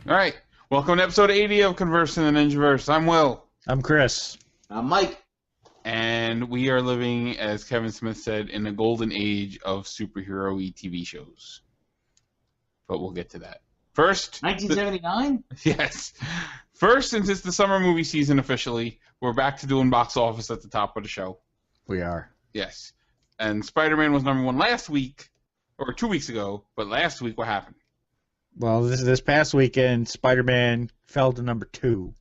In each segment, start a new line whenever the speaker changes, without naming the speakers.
All right. Welcome to episode 80 of Converse in the Ninjaverse. I'm Will.
I'm Chris.
I'm Mike.
And we are living, as Kevin Smith said, in the golden age of superhero-y TV shows. But we'll get to that. First...
1979?
Yes. First, since it's the summer movie season officially, we're back to doing box office at the top of the show.
We are.
Yes. And Spider-Man was number one last week, or 2 weeks ago, but last week what happened?
Well, this past weekend, Spider-Man fell to number 2.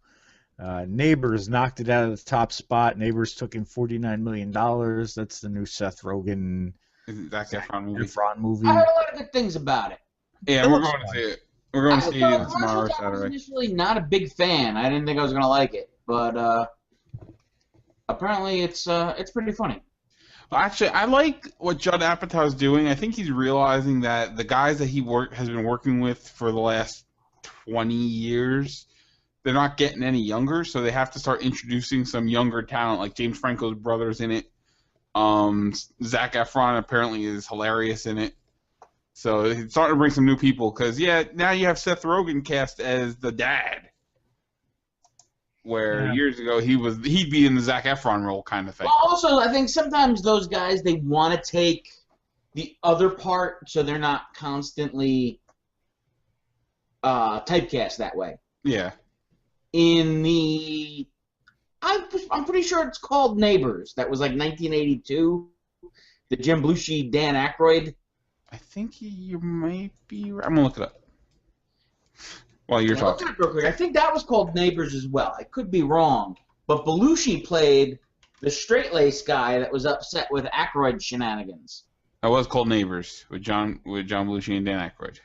Neighbors knocked it out of the top spot. Neighbors took in $49 million. That's the new Seth Rogen
Zac Efron
movie.
I heard a lot of good things about it.
Yeah, we're going to see it. We're going to see it tomorrow or
I was
Saturday.
initially not a big fan. I didn't think I was going to like it, but apparently it's pretty funny.
Actually, I like what Judd Apatow is doing. I think he's realizing that the guys that he has been working with for the last 20 years, they're not getting any younger, so they have to start introducing some younger talent, like James Franco's brother's in it. Zac Efron apparently is hilarious in it. So it's starting to bring some new people, because, yeah, now you have Seth Rogen cast as the dad. Where years ago he'd be in the Zac Efron role kind of thing.
Well, also, I think sometimes those guys, they want to take the other part so they're not constantly typecast that way.
Yeah.
I'm pretty sure it's called Neighbors. That was like 1982. The Jim Belushi, Dan Aykroyd.
I think you might be right. I'm going to look it up while you're talking.
Look it up real quick. I think that was called Neighbors as well. I could be wrong. But Belushi played the straight-laced guy that was upset with Aykroyd shenanigans.
That was called Neighbors with John Belushi and Dan Aykroyd.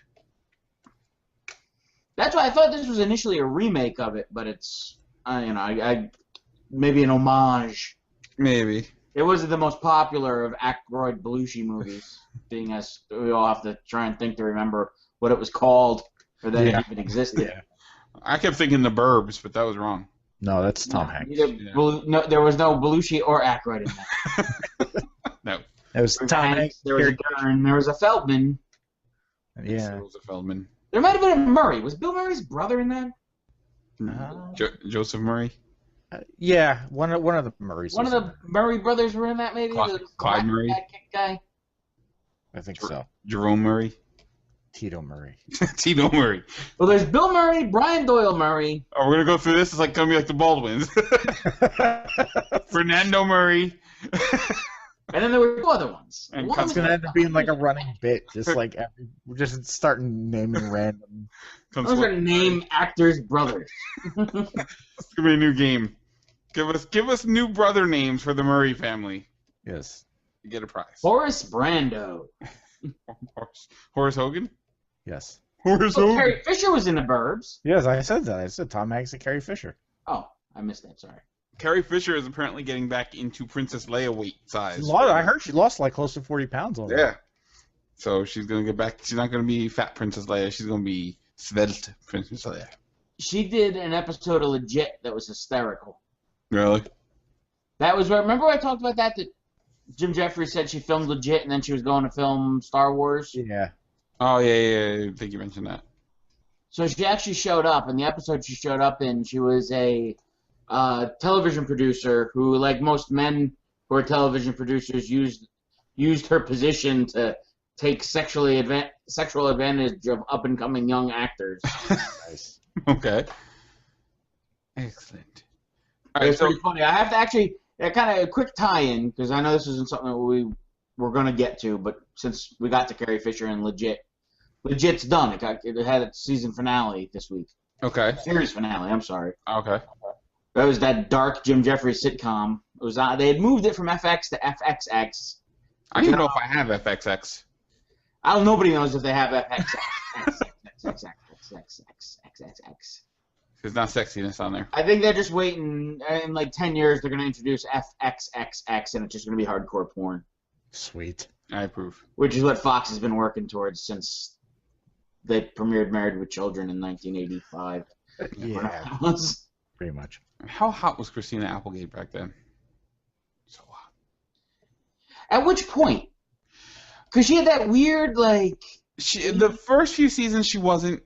That's why I thought this was initially a remake of it, but it's, maybe an homage.
Maybe.
It wasn't the most popular of Aykroyd Belushi movies, being as we all have to try and think to remember what it was called or that it even existed.
Yeah. I kept thinking The Burbs, but that was wrong.
No, that's Tom Hanks.
No, there was no Belushi or Aykroyd in that.
No.
It was Tom Hanks.
There was a Dern. There was a Feldman.
Yeah.
It was a Feldman.
There might have been a Murray. Was Bill Murray's brother in that?
Joseph Murray?
Yeah, one of the Murrays.
One of the Murray brothers were in that, maybe?
Clyde Murray?
Guy?
I think so.
Jerome Murray?
Tito Murray.
Tito Murray.
Well, there's Bill Murray, Brian Doyle Murray.
Oh, we're going to go through this? It's like going to be like the Baldwins. Fernando Murray.
And then there were two other ones.
And it's going to end up being like a running bit. We're just starting naming random.
Those are name actors' brothers.
It's going to be a new game. Give us new brother names for the Murray family.
Yes.
You get a prize.
Horace Brando.
Horace Hogan?
Yes.
Horace Hogan.
Carrie Fisher was in The Burbs.
Yes, I said that. I said Tom Hanks and Carrie Fisher.
Oh, I missed that. Sorry.
Carrie Fisher is apparently getting back into Princess Leia weight size.
I heard she lost like close to 40 pounds already.
Yeah. So she's going to get back. She's not going to be fat Princess Leia. She's going to be svelte Princess Leia.
She did an episode of Legit that was hysterical.
Really?
That was remember I talked about that Jim Jeffries said she filmed Legit and then she was going to film Star Wars?
Yeah.
Oh, yeah. I think you mentioned that.
So she actually showed up. In the episode she showed up in, she was a television producer who, like most men who are television producers, used her position to take sexual advantage of up-and-coming young actors.
Nice.
Okay. Excellent. All
It's pretty funny. I have to actually kind of a quick tie-in because I know this isn't something that we were going to get to, but since we got to Carrie Fisher and Legit's done. It had its season finale this week.
Okay.
Series finale. I'm sorry.
Okay.
That was that dark Jim Jeffries sitcom. It was they had moved it from FX to FXX.
I don't even know if I have FXX.
Nobody knows if they have FXX.
There's not sexiness on there.
I think they're just waiting. In like 10 years, they're going to introduce FXXX, and it's just going to be hardcore porn.
Sweet.
I approve.
Which is what Fox has been working towards since they premiered Married with Children in 1985.
Yeah. Pretty much.
How hot was Christina Applegate back then? So hot.
At which point? Because she had that weird, like...
The first few seasons, she wasn't.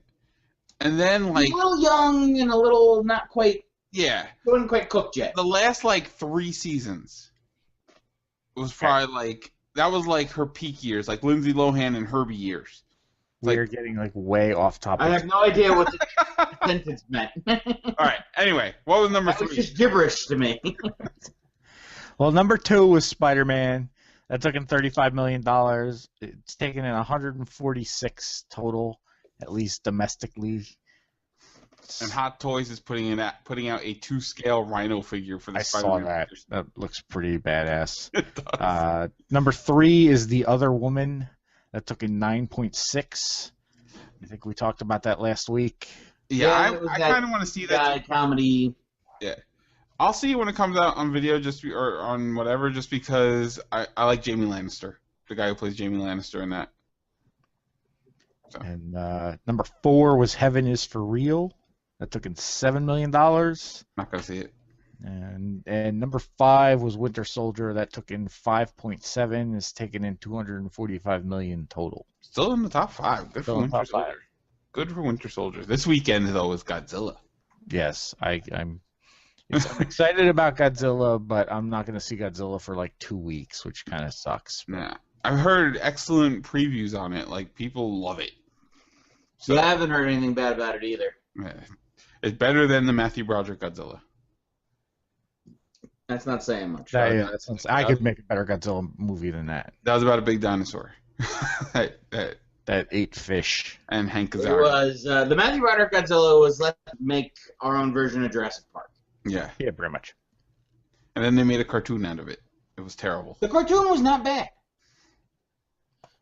And then like
He's a little young and a little not quite.
yeah,
He wasn't quite cooked yet.
the last like 3 seasons was probably like that was like her peak years, like Lindsay Lohan and Herbie years.
We're getting like way off topic.
I have no idea what the sentence meant.
All right. Anyway, what was number
That was
3?
just gibberish to me.
Well, number 2 was Spider-Man. That took in $35 million. It's taken in 146 total, at least domestically.
And Hot Toys is putting out a 2-scale Rhino figure for the
I
Spider-Man
saw that.
figures.
That looks pretty badass.
It does.
Number 3 is The Other Woman. That took in 9.6. I think we talked about that last week.
Yeah,
it was
I
that
kind of want to see that.
Guy comedy.
Yeah, I'll see it when it comes out on video, or on whatever, just because I like Jamie Lannister, the guy who plays Jamie Lannister in that. So.
And number 4 was Heaven is for Real. That took in $7 million.
Not gonna see it.
And number 5 was Winter Soldier. That took in 5.7. It's taken in 245 million total.
Still in the top 5. Good
Still
for
in
Winter
top 5.
Soldier. Good for Winter Soldier. This weekend though is Godzilla.
Yes, I'm excited about Godzilla, but I'm not going to see Godzilla for like 2 weeks, which kind of sucks.
Yeah, I've heard excellent previews on it. Like people love it. So
Yeah, I haven't heard anything bad about it either.
yeah, it's better than the Matthew Broderick Godzilla.
That's not saying much.
I could make a better Godzilla movie than that.
That was about a big dinosaur.
That ate fish.
And Hank
It
Azaria.
was the Matthew Broderick Godzilla was let's make our own version of Jurassic Park.
Yeah.
Yeah, pretty much.
And then they made a cartoon out of it. It was terrible.
The cartoon was not bad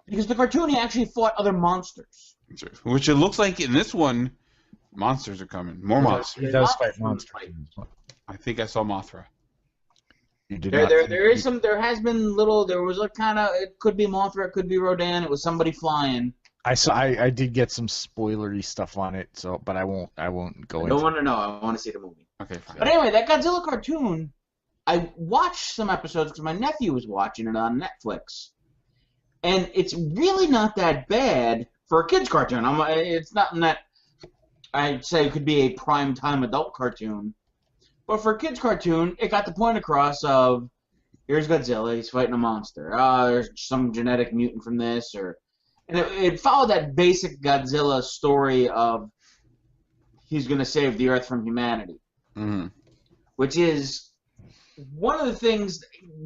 because the cartoon he actually fought other monsters.
Which it looks like in this one, monsters are coming. More monsters.
He does fight monsters.
I think I saw Mothra.
You did
There is some. There has been little. There was a kind of. It could be Mothra. It could be Rodan. It was somebody flying.
I did get some spoilery stuff on it, but I won't go
I
into.
don't want to know. I want to see the movie.
Okay, fine.
But anyway, that Godzilla cartoon, I watched some episodes because my nephew was watching it on Netflix, and it's really not that bad for a kids cartoon. It's not that I'd say it could be a prime time adult cartoon, but for a kids cartoon, it got the point across of here's Godzilla, he's fighting a monster. There's some genetic mutant from this, and it followed that basic Godzilla story of he's going to save the Earth from humanity.
Mm-hmm.
Which is one of the things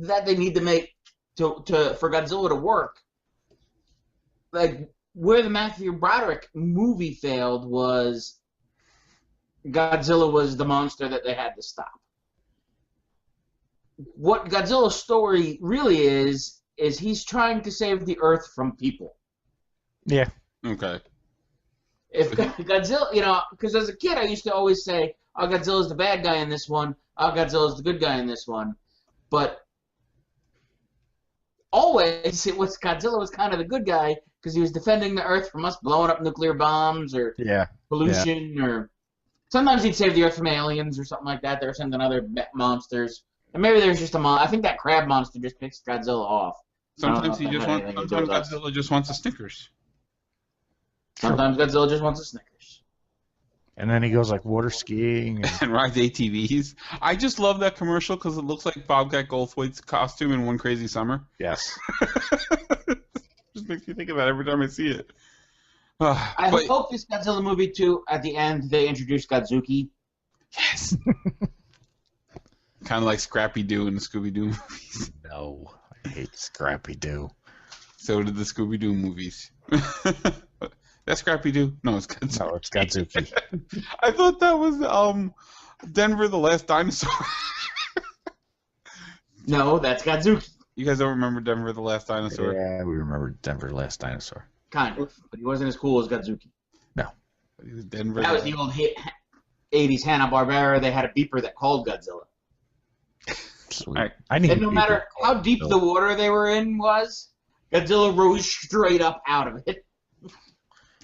that they need to make for Godzilla to work. Like where the Matthew Broderick movie failed was Godzilla was the monster that they had to stop. What Godzilla's story really is he's trying to save the Earth from people.
Yeah.
Okay.
If Godzilla, because as a kid I used to always say, oh, Godzilla's the bad guy in this one. Oh, Godzilla's the good guy in this one. But always Godzilla was kind of the good guy because he was defending the Earth from us blowing up nuclear bombs or pollution or sometimes he'd save the Earth from aliens or something like that. They were sending other monsters. And maybe there's just I think that crab monster just picks Godzilla off.
Sometimes Godzilla just wants a Snickers.
Sometimes Godzilla just wants a Snickers.
And then he goes like water skiing
and rides ATVs. I just love that commercial because it looks like Bobcat Goldthwait's costume in One Crazy Summer.
Yes.
Just makes me think of that every time I see it.
I hope this Godzilla movie too. At the end, they introduce Godzuki.
Yes. Kind of like Scrappy Doo in the Scooby Doo movies.
No, I hate Scrappy Doo.
So did the Scooby Doo movies. That's Scrappy Doo? No, it's Godzuki.
No, it's Godzuki.
I thought that was Denver the Last Dinosaur.
No, that's Godzuki.
You guys don't remember Denver the Last Dinosaur?
Yeah, we remember Denver the Last Dinosaur.
Kind of, but he wasn't as cool as Godzuki.
No.
He was Denver.
That was the old 80s Hanna-Barbera. They had a beeper that called Godzilla.
Sweet.
Right.
And
no matter how deep the water they were in was, Godzilla rose straight up out of it.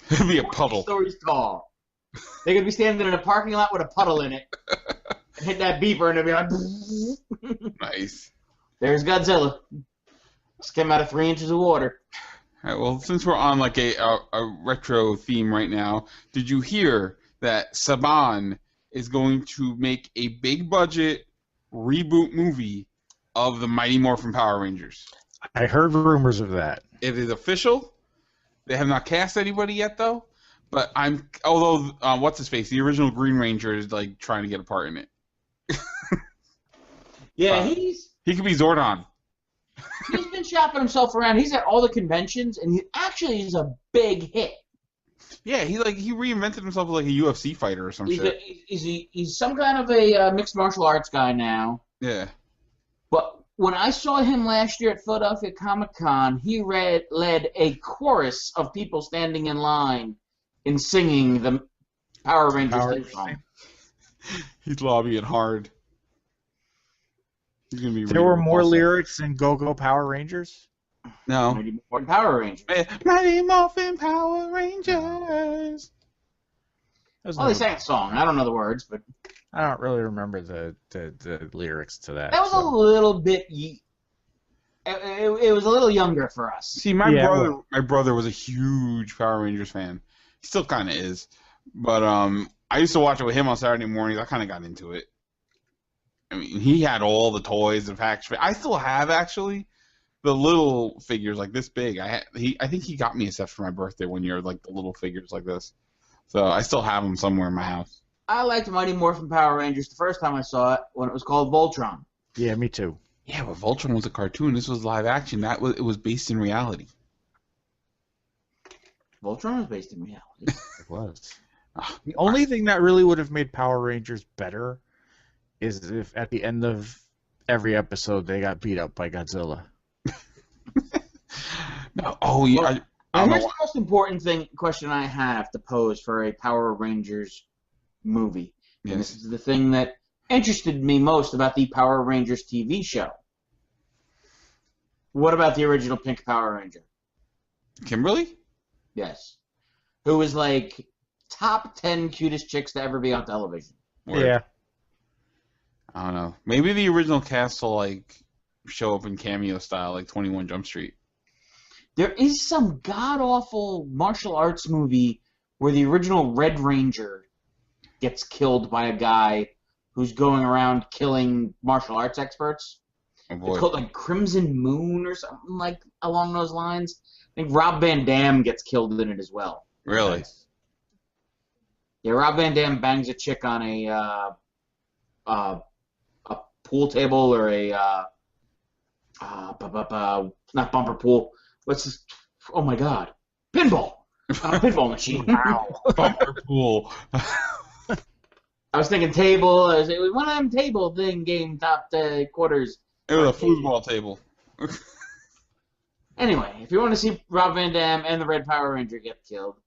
It'd be a puddle.
Stories tall. They could be standing in a parking lot with a puddle in it, and hit that beeper, and they'd be like,
Nice.
"There's Godzilla." Just came out of 3 inches of water.
All right, well, since we're on like a retro theme right now, did you hear that Saban is going to make a big budget reboot movie of the Mighty Morphin Power Rangers?
I heard rumors of that.
It is official. They have not cast anybody yet, though. But although what's his face, the original Green Ranger is like trying to get a part in it.
Yeah,
he could be Zordon.
he's been shopping himself around. He's at all the conventions, and he actually is a big hit.
Yeah, he reinvented himself as like a UFC fighter or some shit.
He's some kind of a mixed martial arts guy now.
Yeah.
But when I saw him last year at Philadelphia Comic-Con, he led a chorus of people standing in line and singing the Power Rangers theme song.
He's lobbying hard. He's gonna be.
There were more lyrics than Go-Go Power Rangers?
No.
Mighty Morphin Power Rangers.
Mighty Morphin Power Rangers.
Well, they sang a song. I don't know the words, but
I don't really remember the lyrics to that.
That was a little bit. It was a little younger for us.
See, my brother was a huge Power Rangers fan. He still kind of is, but I used to watch it with him on Saturday mornings. I kind of got into it. I mean, he had all the toys and packs. I still have actually the little figures like this big. I think he got me a set for my birthday one year, like the little figures like this. So I still have them somewhere in my house.
I liked Mighty Morphin Power Rangers the first time I saw it when it was called Voltron.
Yeah, me too.
Yeah, but Voltron was a cartoon. This was live action. It was based in reality.
Voltron was based in reality.
It was. The only thing that really would have made Power Rangers better is if at the end of every episode they got beat up by Godzilla.
No, oh yeah.
Well, here's the most important question I have to pose for a Power Rangers movie. Yes. And this is the thing that interested me most about the Power Rangers TV show. What about the original Pink Power Ranger?
Kimberly?
Yes. Who was like top 10 cutest chicks to ever be on television.
Word. Yeah. I don't know. Maybe the original cast will like show up in cameo style, like 21 Jump Street.
There is some god-awful martial arts movie where the original Red Ranger gets killed by a guy who's going around killing martial arts experts. Oh boy. It's called like Crimson Moon or something like along those lines. I think Rob Van Dam gets killed in it as well.
Really?
Yeah, Rob Van Dam bangs a chick on a pool table or a not bumper pool. What's this? Oh my God, pinball! Pinball machine.
Wow, bumper pool.
I was thinking table. It was one of them table thing game top quarters.
It was a foosball table.
Anyway, if you want to see Rob Van Dam and the Red Power Ranger get killed.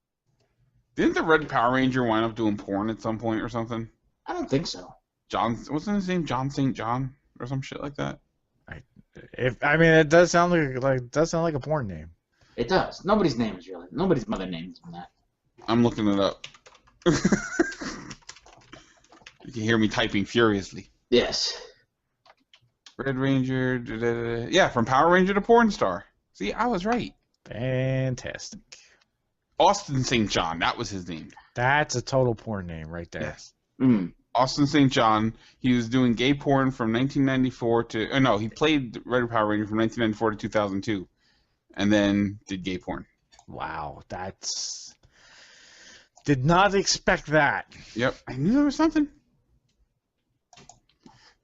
Didn't the Red Power Ranger wind up doing porn at some point or something?
I don't think so.
Wasn't his name John St. John or some shit like that?
It does sound like a porn name.
It does. Nobody's mother name is that.
I'm looking it up. You can hear me typing furiously.
Yes.
Red Ranger, yeah, from Power Ranger to porn star. See, I was right.
Fantastic.
Austin St. John, that was his name.
That's a total porn name right there.
Yes. Austin St. John, he was doing gay porn from 1994 to... he played Red Power Ranger from 1994 to 2002, and then did gay porn.
Wow, did not expect that.
Yep, I knew there was something.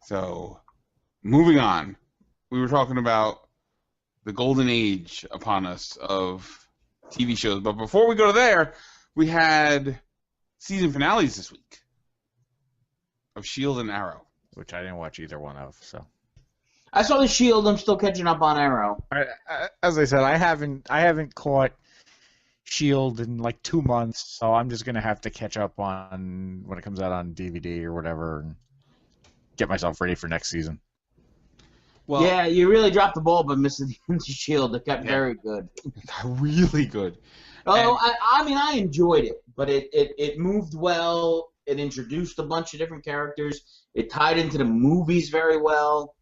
So, moving on. We were talking about the golden age upon us of TV shows, but before we go there, we had season finales this week of S.H.I.E.L.D. and Arrow,
which I didn't watch either one of. So
I saw the S.H.I.E.L.D. I'm still catching up on Arrow.
As I said, I haven't caught S.H.I.E.L.D. in like 2 months, so I'm just gonna have to catch up on when it comes out on DVD or whatever, and get myself ready for next season.
Well, yeah, you really dropped the ball by missing the S.H.I.E.L.D. It got very good.
Really good.
Oh, I enjoyed it, but it moved well. It introduced a bunch of different characters. It tied into the movies very well.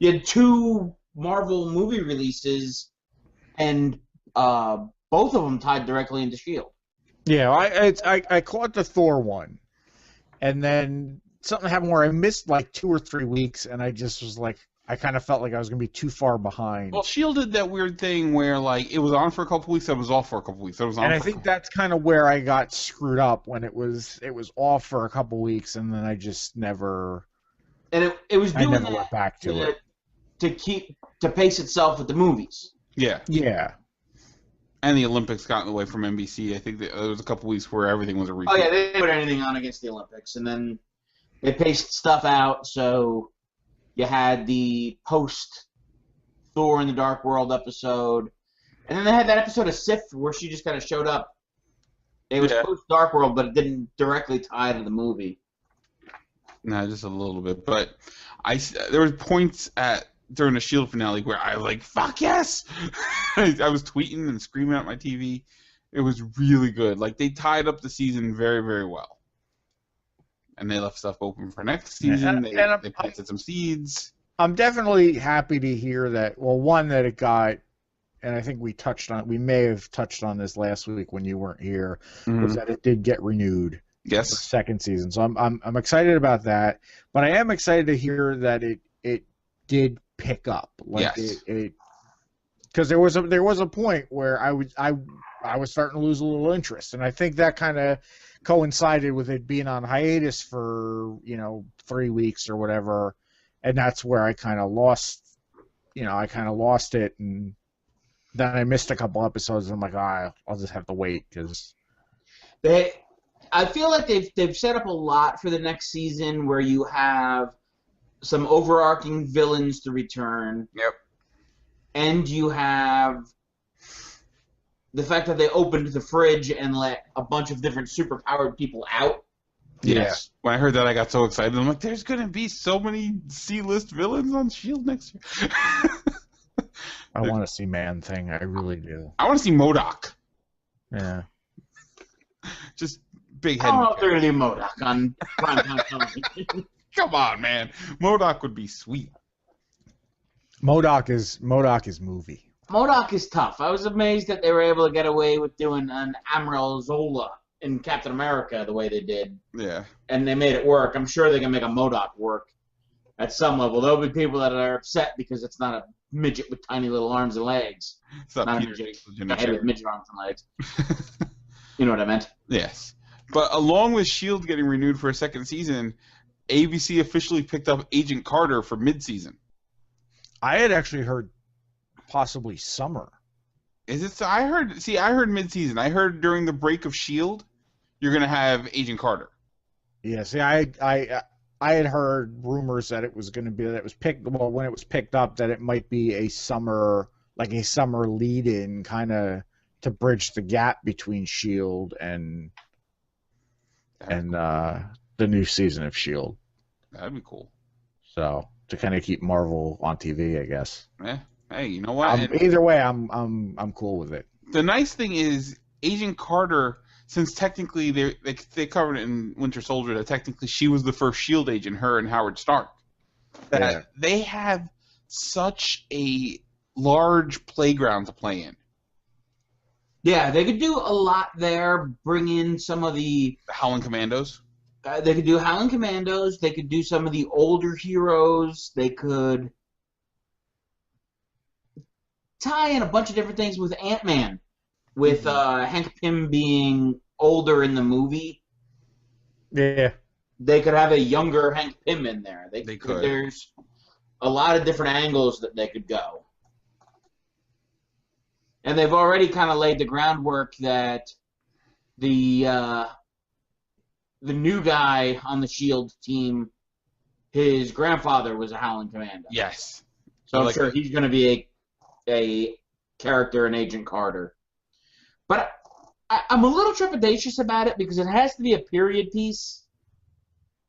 You had 2 Marvel movie releases and both of them tied directly into S.H.I.E.L.D.
Yeah, I caught the Thor one, and then something happened where I missed like 2 or 3 weeks, and I just was like, I kind of felt like I was going to be too far behind.
Well, S.H.I.E.L.D. did that weird thing where, like, it was on for a couple weeks, then it was off for a couple weeks. It was on
And I
for
think that's kind of where I got screwed up when it was off for a couple weeks, and then I just never.
And it was doing
never went back to it
to pace itself with the movies.
Yeah.
Yeah.
And the Olympics got in the way from NBC. I think there was a couple weeks where everything was a repeat.
Oh yeah, they didn't put anything on against the Olympics, and then they paced stuff out. So you had the post Thor in the Dark World episode, and then they had that episode of Sif where she just kind of showed up. It was post Dark World, but it didn't directly tie to the movie.
No, just a little bit. But there were points during the S.H.I.E.L.D. finale where I was like, "Fuck yes!" I was tweeting and screaming at my TV. It was really good. Like, they tied up the season very, very well, and they left stuff open for next season. They planted some seeds.
I'm definitely happy to hear that. Well, one, that it got, and I think we may have touched on this last week when you weren't here, was that it did get renewed.
Yes.
For second season. So I'm excited about that, but I am excited to hear that it did pick up. Like,
yes.
Because there was a point where I was starting to lose a little interest, and I think that kind of coincided with it being on hiatus for 3 weeks or whatever, and that's where I kind of lost it, and then I missed a couple episodes, and I'm like, I'll just have to wait because
I feel like they've set up a lot for the next season where you have some overarching villains to return.
Yep.
And you have the fact that they opened the fridge and let a bunch of different superpowered people out.
Yes. When I heard that, I got so excited. I'm like, there's going to be so many C-list villains on S.H.I.E.L.D. next year.
I want to see Man-Thing. I really do.
I want to see MODOK.
Yeah.
Just big head.
I don't know if they're going to do MODOK on primetime television.
Come on, man. MODOK would be sweet.
MODOK is movie.
MODOK is tough. I was amazed that they were able to get away with doing an Admiral Zola in Captain America the way they did.
Yeah.
And they made it work. I'm sure they can make a MODOK work at some level. There'll be people that are upset because it's not a midget with tiny little arms and legs.
It's not
a midget, a head with midget arms and legs. You know what I meant?
Yes. But along with S.H.I.E.L.D. getting renewed for a second season, ABC officially picked up Agent Carter for mid-season.
I had actually heard possibly summer.
Is it? I heard mid-season. I heard during the break of S.H.I.E.L.D., you're going to have Agent Carter.
Yeah, see, I had heard rumors that it was going to be, that it was when it was picked up, that it might be a summer lead-in, kind of to bridge the gap between S.H.I.E.L.D. and the new season of S.H.I.E.L.D.
That'd be cool.
So, to kind of keep Marvel on TV, I guess.
Yeah. Hey, you know what?
Either way, I'm cool with it.
The nice thing is Agent Carter, since technically they covered it in Winter Soldier that technically she was the first S.H.I.E.L.D. agent, her and Howard Stark. That they have such a large playground to play in.
Yeah, they could do a lot there. Bring in some of the
Howling Commandos.
They could do Howling Commandos. They could do some of the older heroes. They could tie in a bunch of different things with Ant-Man, with Hank Pym being older in the movie.
Yeah.
They could have a younger Hank Pym in there. They could. There's a lot of different angles that they could go. And they've already kind of laid the groundwork that the new guy on the S.H.I.E.L.D. team, his grandfather was a Howling Commando.
Yes.
So I'm sure he's going to be a character in Agent Carter. But I'm a little trepidatious about it because it has to be a period piece.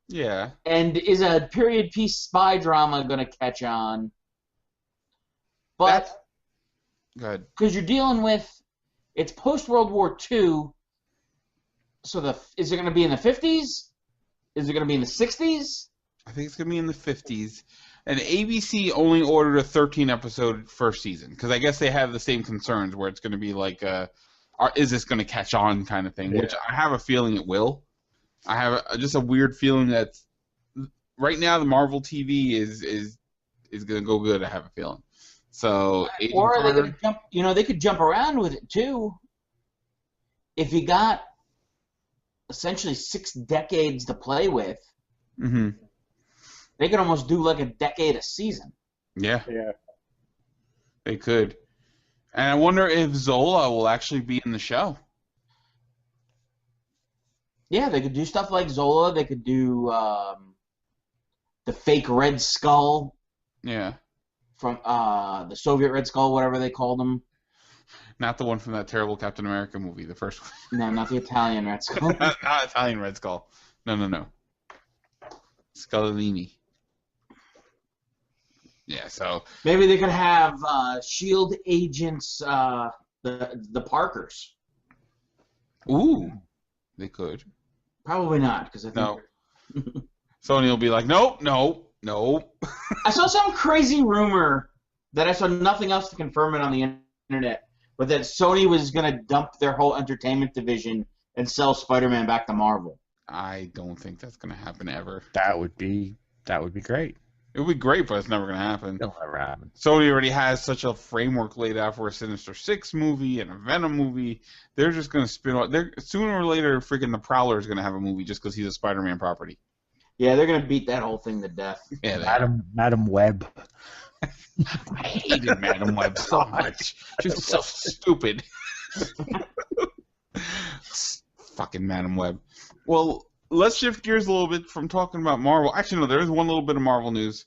Yeah.
And is a period piece spy drama going to catch on? But
good.
Because you're dealing with, it's post-World War II, so is it going to be in the 50s? Is it going to be in the 60s?
I think it's going to be in the 50s. And ABC only ordered a 13-episode first season because I guess they have the same concerns where it's going to be like, is this going to catch on kind of thing? Yeah. Which I have a feeling it will. I have just a weird feeling that right now the Marvel TV is going to go good. I have a feeling. So
or they could jump. They could jump around with it too. If you got essentially 6 decades to play with.
Mm-hmm.
They could almost do like a decade a season.
Yeah. They could. And I wonder if Zola will actually be in the show.
Yeah, they could do stuff like Zola. They could do the fake Red Skull.
Yeah.
From the Soviet Red Skull, whatever they called him.
Not the one from that terrible Captain America movie, the first one.
No, not the Italian Red Skull.
not Italian Red Skull. No. Scullini. Yeah, so
maybe they could have S.H.I.E.L.D. agents, the Parkers.
Ooh, they could.
Probably not, because I think
no. Sony will be like, no.
I saw some crazy rumor that I saw nothing else to confirm it on the internet, but that Sony was going to dump their whole entertainment division and sell Spider-Man back to Marvel.
I don't think that's going to happen ever.
That would be great.
It would be great, but it's never going to happen.
It'll never happen.
Sony already has such a framework laid out for a Sinister Six movie and a Venom movie. They're just going to spin off. Sooner or later, freaking the Prowler is going to have a movie just because he's a Spider-Man property.
Yeah, they're going to beat that whole thing to death.
Yeah,
Madam Web.
I hated Madam Web so much. She was so stupid. Fucking Madam Web. Well, let's shift gears a little bit from talking about Marvel. Actually, no, there is one little bit of Marvel news.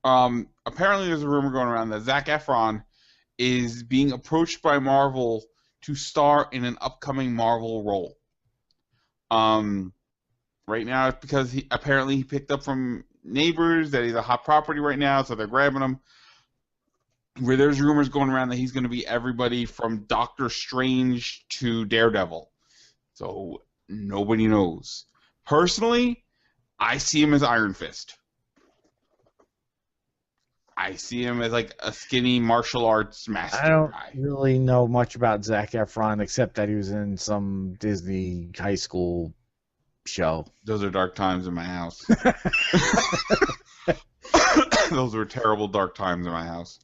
Apparently, there's a rumor going around that Zac Efron is being approached by Marvel to star in an upcoming Marvel role. Right now, it's because he picked up from Neighbors that he's a hot property right now, so they're grabbing him. Where there's rumors going around that he's going to be everybody from Doctor Strange to Daredevil. So nobody knows. Personally, I see him as Iron Fist. I see him as like a skinny martial arts master
I don't
guy.
really know much about Zac Efron except that he was in some Disney high school show.
Those are dark times in my house. Those were terrible dark times in my house.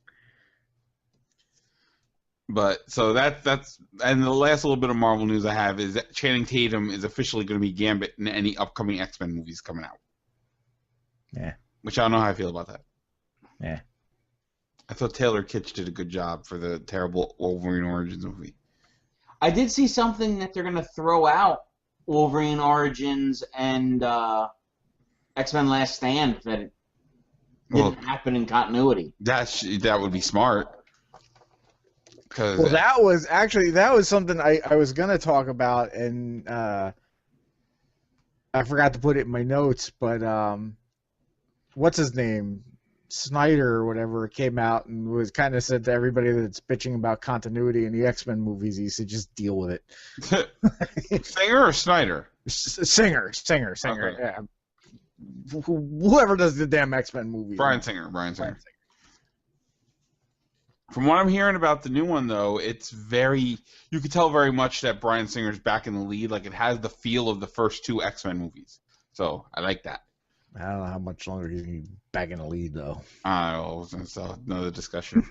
But so that's and the last little bit of Marvel news I have is that Channing Tatum is officially going to be Gambit in any upcoming X-Men movies coming out.
Yeah.
Which I don't know how I feel about that.
Yeah.
I thought Taylor Kitsch did a good job for the terrible Wolverine Origins movie.
I did see something that they're going to throw out Wolverine Origins and X-Men Last Stand that it didn't happen in continuity.
That would be smart.
Well, that was something I was gonna talk about, and I forgot to put it in my notes. But what's his name, Snyder or whatever, came out and was kind of said to everybody that's bitching about continuity in the X-Men movies, he said just deal with
it. Singer or Snyder?
Singer. Okay. Yeah. Whoever does the damn X-Men movies.
Bryan Singer. From what I'm hearing about the new one, though, it's you can tell very much that Bryan Singer's back in the lead. Like, it has the feel of the first 2 X-Men movies. So, I like that.
I don't know how much longer he's going to be back in the lead, though.
I don't know. That's another discussion.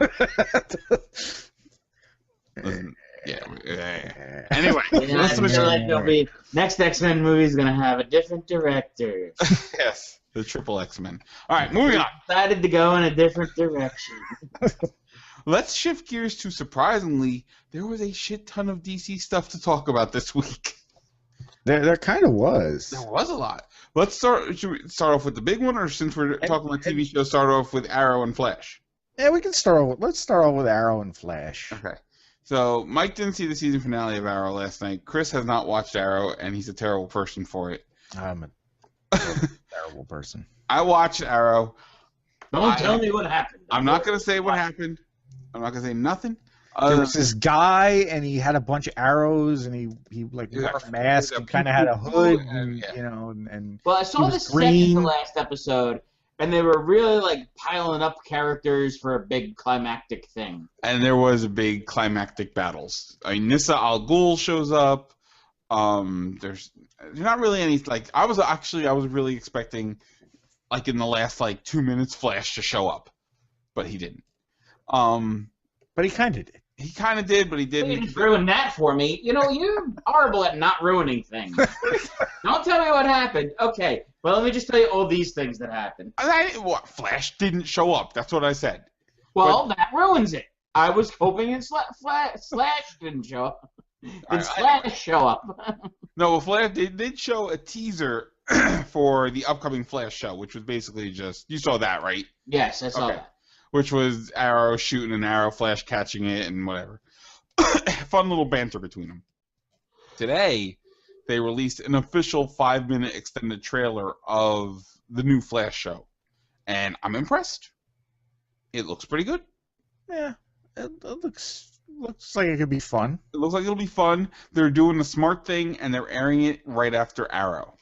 Yeah. Anyway.
Next X-Men movie is going to have a different director.
Yes. The triple X-Men. All right, moving on.
Decided to go in a different direction.
Let's shift gears to, surprisingly, there was a shit ton of DC stuff to talk about this week.
There kind of was.
There was a lot. Should we start off with the big one, or since we're talking about TV shows, start off with Arrow and Flash?
Yeah, we can start off. Let's start off with Arrow and Flash.
Okay. So Mike didn't see the season finale of Arrow last night. Chris has not watched Arrow, and he's a terrible person for it.
I'm a terrible person.
I watched Arrow.
Don't tell me what happened.
I'm not going to say what happened. I'm not going to say nothing.
There was this guy, and he had a bunch of arrows, and he wore a mask and kind of had a hood, and.
Well, I saw the second to last episode, And they were really like piling up characters for a big climactic thing.
And there was a big climactic battles. I mean, Nissa Al Ghul shows up. There's not really any like I was really expecting like in the last like 2 minutes Flash to show up, but he didn't.
But he kind of did.
He kind of did, but he didn't.
You didn't ruin that for me. You know, you're horrible at not ruining things. Don't tell me what happened. Okay, well, let me just tell you all these things that happened.
Flash didn't show up. That's what I said.
Well, that ruins it. I was hoping Slash didn't show up. Did Slash show up?
No, well, Flash did show a teaser for the upcoming Flash show, which was basically just, you saw that, right?
Yes, I saw that.
Which was Arrow shooting an arrow, Flash catching it, and whatever. Fun little banter between them. Today, they released an official 5-minute extended trailer of the new Flash show. And I'm impressed. It looks pretty good.
Yeah, it looks like it could be fun.
It looks like it'll be fun. They're doing the smart thing, and they're airing it right after Arrow.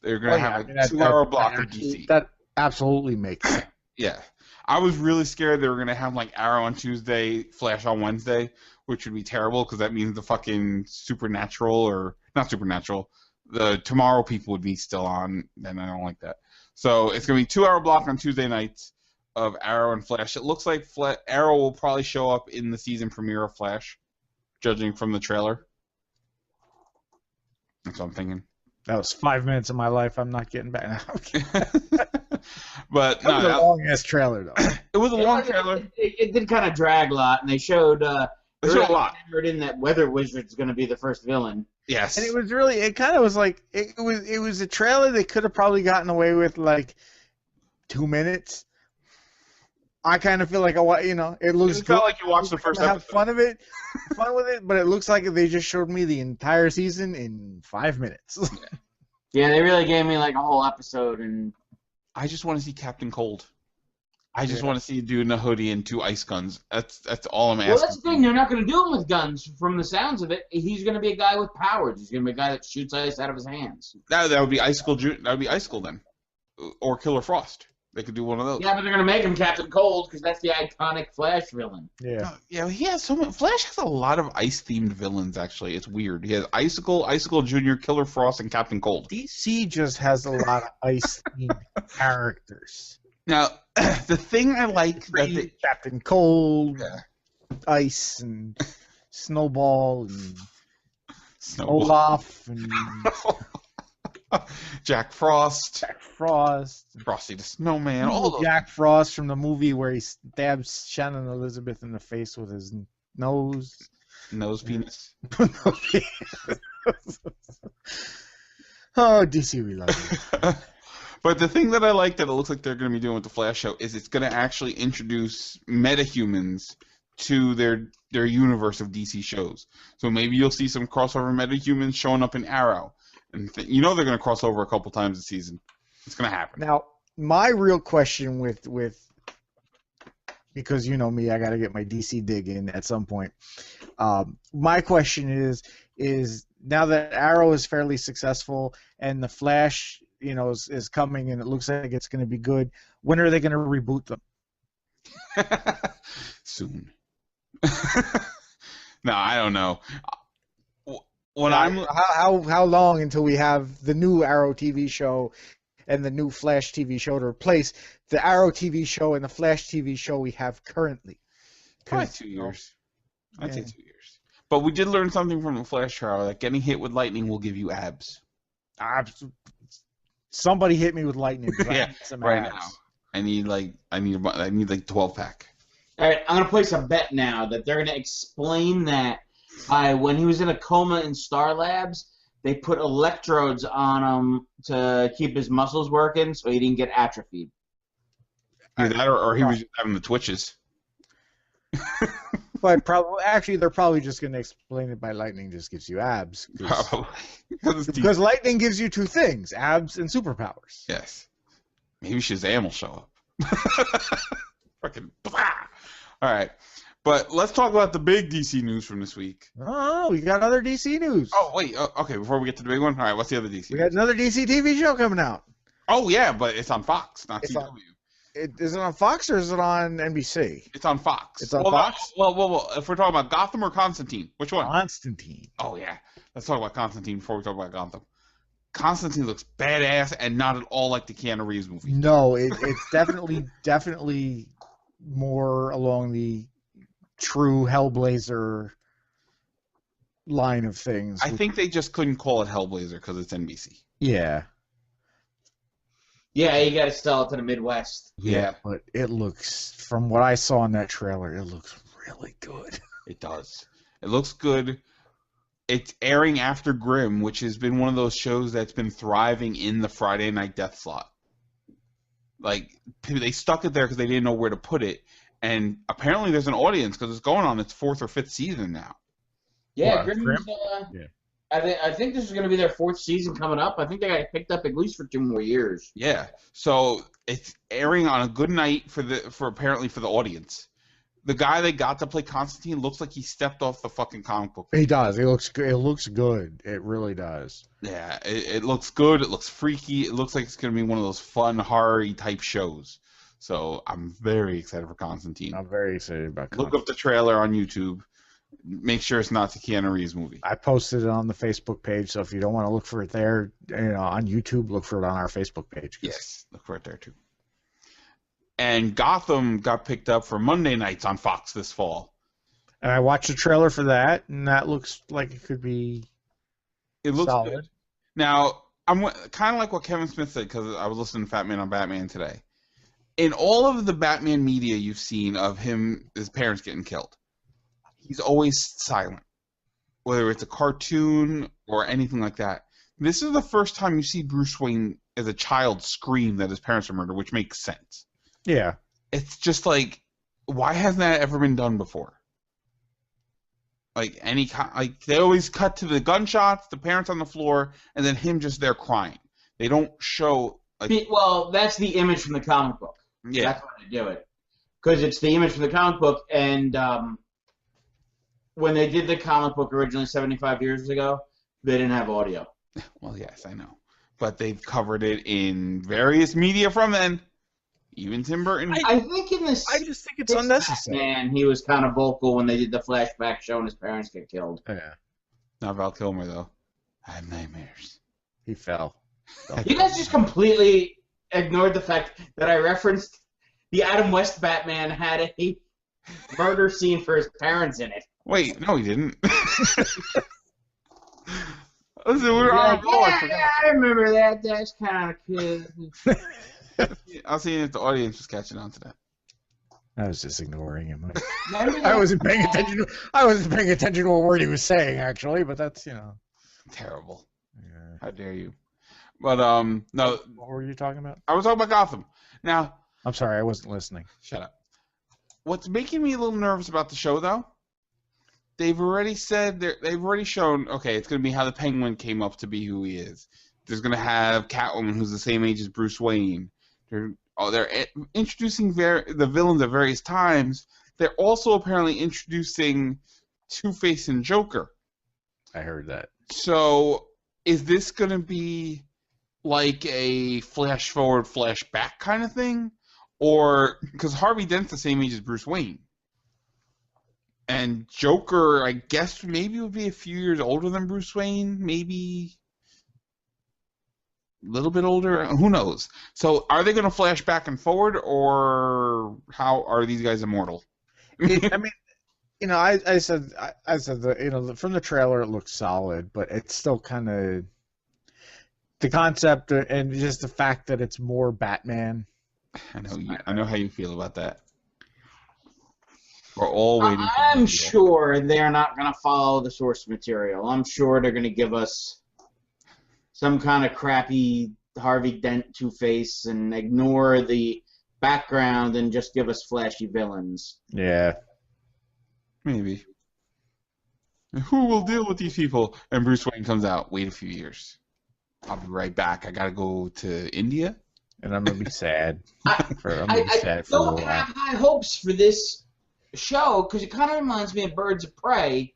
They're going to have a 2-hour block of DC.
That absolutely makes sense.
Yeah. I was really scared they were going to have like Arrow on Tuesday, Flash on Wednesday, which would be terrible because that means the fucking Supernatural, or not Supernatural, the Tomorrow people would be still on, and I don't like that. So it's going to be 2-hour block on Tuesday nights of Arrow and Flash. It looks like Arrow will probably show up in the season premiere of Flash, judging from the trailer. That's what I'm thinking.
That was 5 minutes of my life I'm not getting back.
But
that was a long-ass trailer, though.
It was a long trailer.
It did kind of drag a lot, and they showed
a lot.
In that Weather Wizard's going to be the first villain.
Yes.
And it kind of was like, it was a trailer they could have probably gotten away with, like, 2 minutes. I kind of feel like, it looks good.
It felt like you watched the first episode.
Have fun with it, but it looks like they just showed me the entire season in 5 minutes.
Yeah, they really gave me, like, a whole episode, and
I just want to see Captain Cold. I just want to see a dude in a hoodie and 2 ice guns. That's all I'm asking.
Well, that's the thing. They're not going to do him with guns. From the sounds of it, he's going to be a guy with powers. He's going to be a guy that shoots ice out of his hands.
That would be Icicle. That would be Icicle then, or Killer Frost. They could do one of those.
Yeah, but they're going to make him Captain Cold because that's the iconic Flash villain.
Yeah.
Yeah, he has so much. Flash has a lot of ice-themed villains. Actually, it's weird. He has Icicle Jr., Killer Frost, and Captain Cold.
DC just has a lot of ice-themed characters.
Now, the thing I like that
Captain Cold, Ice, and Snowball, and Olaf, and
Jack Frost,
Frosty
the Snowman, all those.
Jack Frost from the movie where he stabs Shannon Elizabeth in the face with his nose
penis.
Oh, DC, we love you.
But the thing that I like that it looks like they're going to be doing with the Flash show is it's going to actually introduce metahumans to their universe of DC shows. So maybe you'll see some crossover metahumans showing up in Arrow. And they're going to cross over a couple times this season. It's going to happen.
Now, my real question with because you know me, I got to get my DC dig in at some point. My question is now that Arrow is fairly successful and the Flash, is coming and it looks like it's going to be good, when are they going to reboot them?
Soon. No, I don't know.
How long until we have the new Arrow TV show and the new Flash TV show to replace the Arrow TV show and the Flash TV show we have currently?
Probably 2 years. I'd say 2 years. But we did learn something from the Flash trial that getting hit with lightning will give you abs.
Somebody hit me with lightning.
Yeah, right now. I need like 12-pack.
All right, I'm gonna place a bet now that they're gonna explain that when he was in a coma in Star Labs, they put electrodes on him to keep his muscles working, so he didn't get atrophied.
Either that, or he was just having the twitches.
But they're probably just going to explain it by lightning just gives you abs.
Probably.
Because lightning gives you 2 things, abs and superpowers.
Yes. Maybe Shazam will show up. Fucking blah! All right. But let's talk about the big DC news from this week.
Oh, we got other DC news.
Oh, wait. Okay, before we get to the big one, all right, what's the other DC?
We got another DC TV show coming out.
Oh yeah, but it's on Fox, not
It's
CW.
Is it on Fox or is it on NBC?
It's on Fox.
It's on
well,
Fox?
Well, if we're talking about Gotham or Constantine, which one?
Constantine.
Oh yeah, let's talk about Constantine before we talk about Gotham. Constantine looks badass and not at all like the Keanu Reeves movie.
No, it's definitely more along the true Hellblazer line of things.
I think they just couldn't call it Hellblazer because it's NBC.
Yeah.
Yeah, you got to sell it to the Midwest.
Yeah,
but it looks, from what I saw in that trailer, it looks really good.
It does. It looks good. It's airing after Grimm, which has been one of those shows that's been thriving in the Friday night death slot. Like, they stuck it there because they didn't know where to put it, and apparently there's an audience because it's going on its 4th or 5th season now.
Yeah,
Grimm?
Grimm's,
Yeah.
I think this is going to be their 4th season coming up. I think they got picked up at least for 2 more years.
Yeah, so it's airing on a good night for apparently for the audience. The guy they got to play Constantine looks like he stepped off the fucking comic book.
He does. He looks good. It looks good. It really does.
Yeah, it looks good. It looks freaky. It looks like it's going to be one of those fun horror-y type shows. So I'm very excited for Constantine.
I'm very excited about Constantine.
Look up the trailer on YouTube. Make sure it's not the Keanu Reeves movie.
I posted it on the Facebook page, so if you don't want to look for it there, on YouTube, look for it on our Facebook page.
Yes, look for it there too. And Gotham got picked up for Monday nights on Fox this fall.
And I watched the trailer for that, and that looks like it could be solid.
Good. Now, I'm kind of like what Kevin Smith said, because I was listening to Fat Man on Batman today. In all of the Batman media you've seen of his parents getting killed, he's always silent, whether it's a cartoon or anything like that. This is the first time you see Bruce Wayne as a child scream that his parents are murdered, which makes sense.
Yeah.
It's just like, why hasn't that ever been done before? Like they always cut to the gunshots, the parents on the floor, and then him just there crying. They don't show.
Well, that's the image from the comic book.
Yeah,
that's why they do it, because it's the image from the comic book. And when they did the comic book originally 75 years ago, they didn't have audio.
Well, yes, I know, but they've covered it in various media from then. Even Tim Burton.
I think in this.
I just think it's unnecessary.
Man, he was kind of vocal when they did the flashback showing his parents get killed.
Yeah.
Not Val Kilmer though. I have nightmares.
He fell.
You guys just completely ignored the fact that I referenced the Adam West Batman had a murder scene for his parents in it.
Wait, no, he didn't. Listen, we were on a roll.
I remember that. That's kind of good.
I'll see if the audience was catching on to that.
I was just ignoring him. I wasn't paying attention. I wasn't paying attention to what word he was saying, actually. But that's
terrible.
Yeah.
How dare you? But no.
What were you talking about?
I was talking about Gotham. Now.
I'm sorry, I wasn't listening.
Shut up. What's making me a little nervous about the show, though? They've already said they've already shown. Okay, it's going to be how the Penguin came up to be who he is. There's going to have Catwoman, who's the same age as Bruce Wayne. They're introducing the villains at various times. They're also apparently introducing Two-Face and Joker.
I heard that.
So, is this going to be like a flash forward, flash back kind of thing? Or, because Harvey Dent's the same age as Bruce Wayne. And Joker, I guess, maybe would be a few years older than Bruce Wayne. Maybe a little bit older. Who knows? So, are they going to flash back and forward, or how are these guys immortal?
I mean, I said that, from the trailer it looks solid, but it's still kind of the concept and just the fact that it's more Batman.
I know how you feel about that. We're all waiting.
I'm sure they're not going to follow the source material. I'm sure they're going to give us some kind of crappy Harvey Dent Two-Face and ignore the background and just give us flashy villains.
Yeah.
Maybe. Who will deal with these people? And Bruce Wayne comes out. Wait a few years. I'll be right back. I gotta go to India.
And I'm gonna be sad.
I don't have high hopes for this show because it kind of reminds me of Birds of Prey,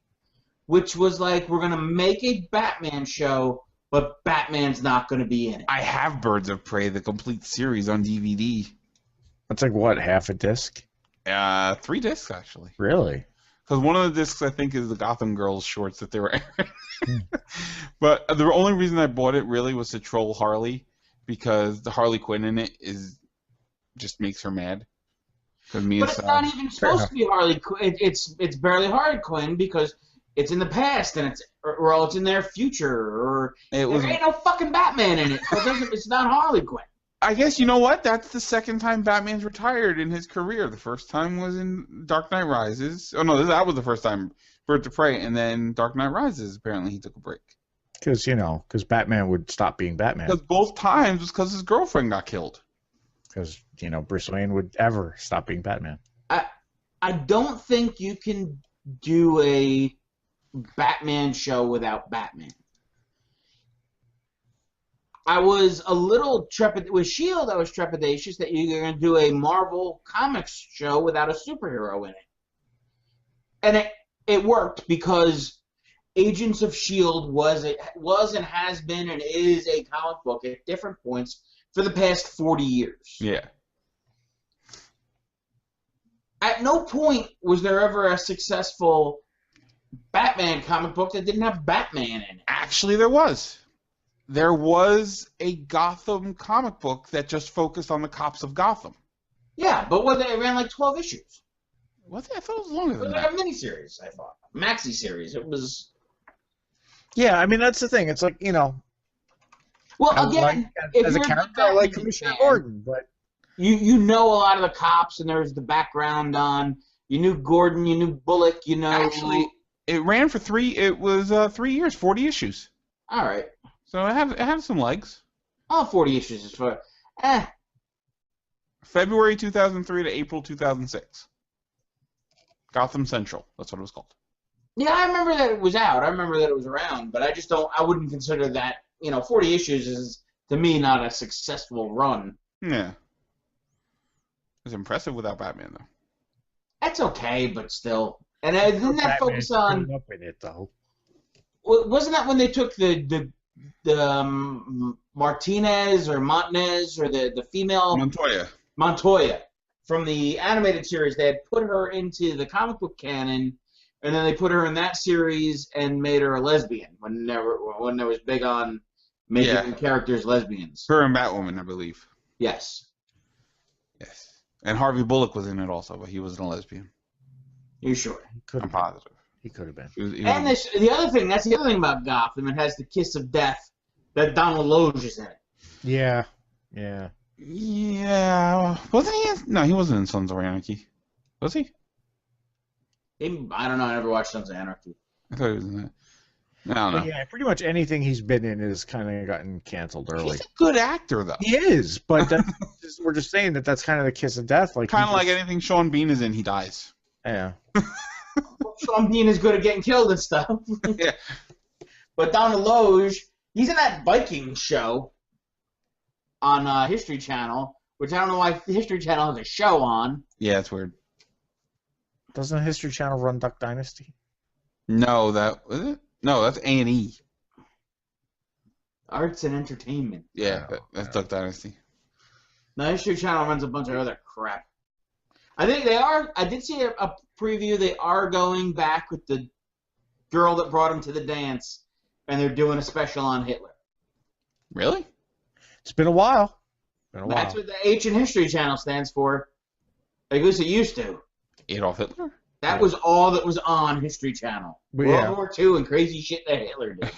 which was like, we're gonna make a Batman show, but Batman's not going to be in it.
I have Birds of Prey, the complete series on DVD.
That's like what, half a disc?
3 discs actually.
Really?
Because one of the discs I think is the Gotham Girls shorts that they were airing. But the only reason I bought it really was to troll Harley, because the Harley Quinn in it just makes her mad.
But it's not even supposed to be Harley Quinn. It's barely Harley Quinn because it's in the past and it's in their future, or there ain't no fucking Batman in it. So it's not Harley Quinn.
I guess you know what? That's the second time Batman's retired in his career. The first time was in Dark Knight Rises. Oh no, that was the first time, Birds of Prey, and then Dark Knight Rises. Apparently, he took a break.
Because Batman would stop being Batman.
Because both times was because his girlfriend got killed.
Because Bruce Wayne would ever stop being Batman.
I don't think you can do a Batman show without Batman. I was a little with S.H.I.E.L.D. I was trepidatious that you're going to do a Marvel Comics show without a superhero in it. And it worked because Agents of S.H.I.E.L.D. was and has been and is a comic book at different points for the past 40 years.
Yeah.
At no point was there ever a successful Batman comic book that didn't have Batman in it.
Actually, there was. There was a Gotham comic book that just focused on the cops of Gotham.
Yeah, but it ran like 12 issues.
Was it? I thought it was longer than
that.
It
was like a miniseries, I thought. Maxi series. It was...
Yeah, I mean, that's the thing. It's like,
Well, again,
as a character, I like Commissioner Gordon, but...
You know a lot of the cops, and there's the background on... You knew Gordon, you knew Bullock,
Actually, it ran for 3 years, 40 issues.
All right.
So it had some legs.
Oh, 40 issues is for...
February 2003 to April 2006. Gotham Central. That's what it was called.
Yeah, I remember that it was out. I remember that it was around, but I wouldn't consider that, 40 issues is, to me, not a successful run.
Yeah. It was impressive without Batman, though.
That's okay, but still. And didn't that focus on...
up in it, though.
Wasn't that when they took the Martinez or Montanez or the female... Montoya. From the animated series, they had put her into the comic book canon, and then they put her in that series and made her a lesbian when there was big on making characters lesbians.
Her and Batwoman, I believe.
Yes.
Yes. And Harvey Bullock was in it also, but he wasn't a lesbian.
You sure?
I'm positive.
He could have been.
And that's the other thing about Gotham. It has the kiss of death that Donald Loge is in it.
Yeah.
Yeah. Wasn't he? No, he wasn't in Sons of Anarchy. Was he?
I don't know. I never watched Sons of Anarchy.
I thought he was in that. I don't know.
Yeah, pretty much anything he's been in has kind of gotten canceled early.
He's a good actor, though.
He is, but we're just saying that's kind of the kiss of death. Like
kind of like anything Sean Bean is in, he dies.
Yeah.
Sean Bean is good at getting killed and stuff.
Yeah.
But Donald Loge, he's in that Viking show on History Channel, which I don't know why History Channel has a show on.
Yeah, it's weird.
Doesn't History Channel run Duck Dynasty?
No, was it? No, that's A&E.
Arts and Entertainment.
Yeah, that's Duck Dynasty.
No, History Channel runs a bunch of other crap. I think they are. I did see a preview. They are going back with the girl that brought him to the dance, and they're doing a special on Hitler.
Really?
It's been a while.
That's what the H in History Channel stands for. At least it used to.
Adolf Hitler?
That was all that was on History Channel. World War II and crazy shit that Hitler did.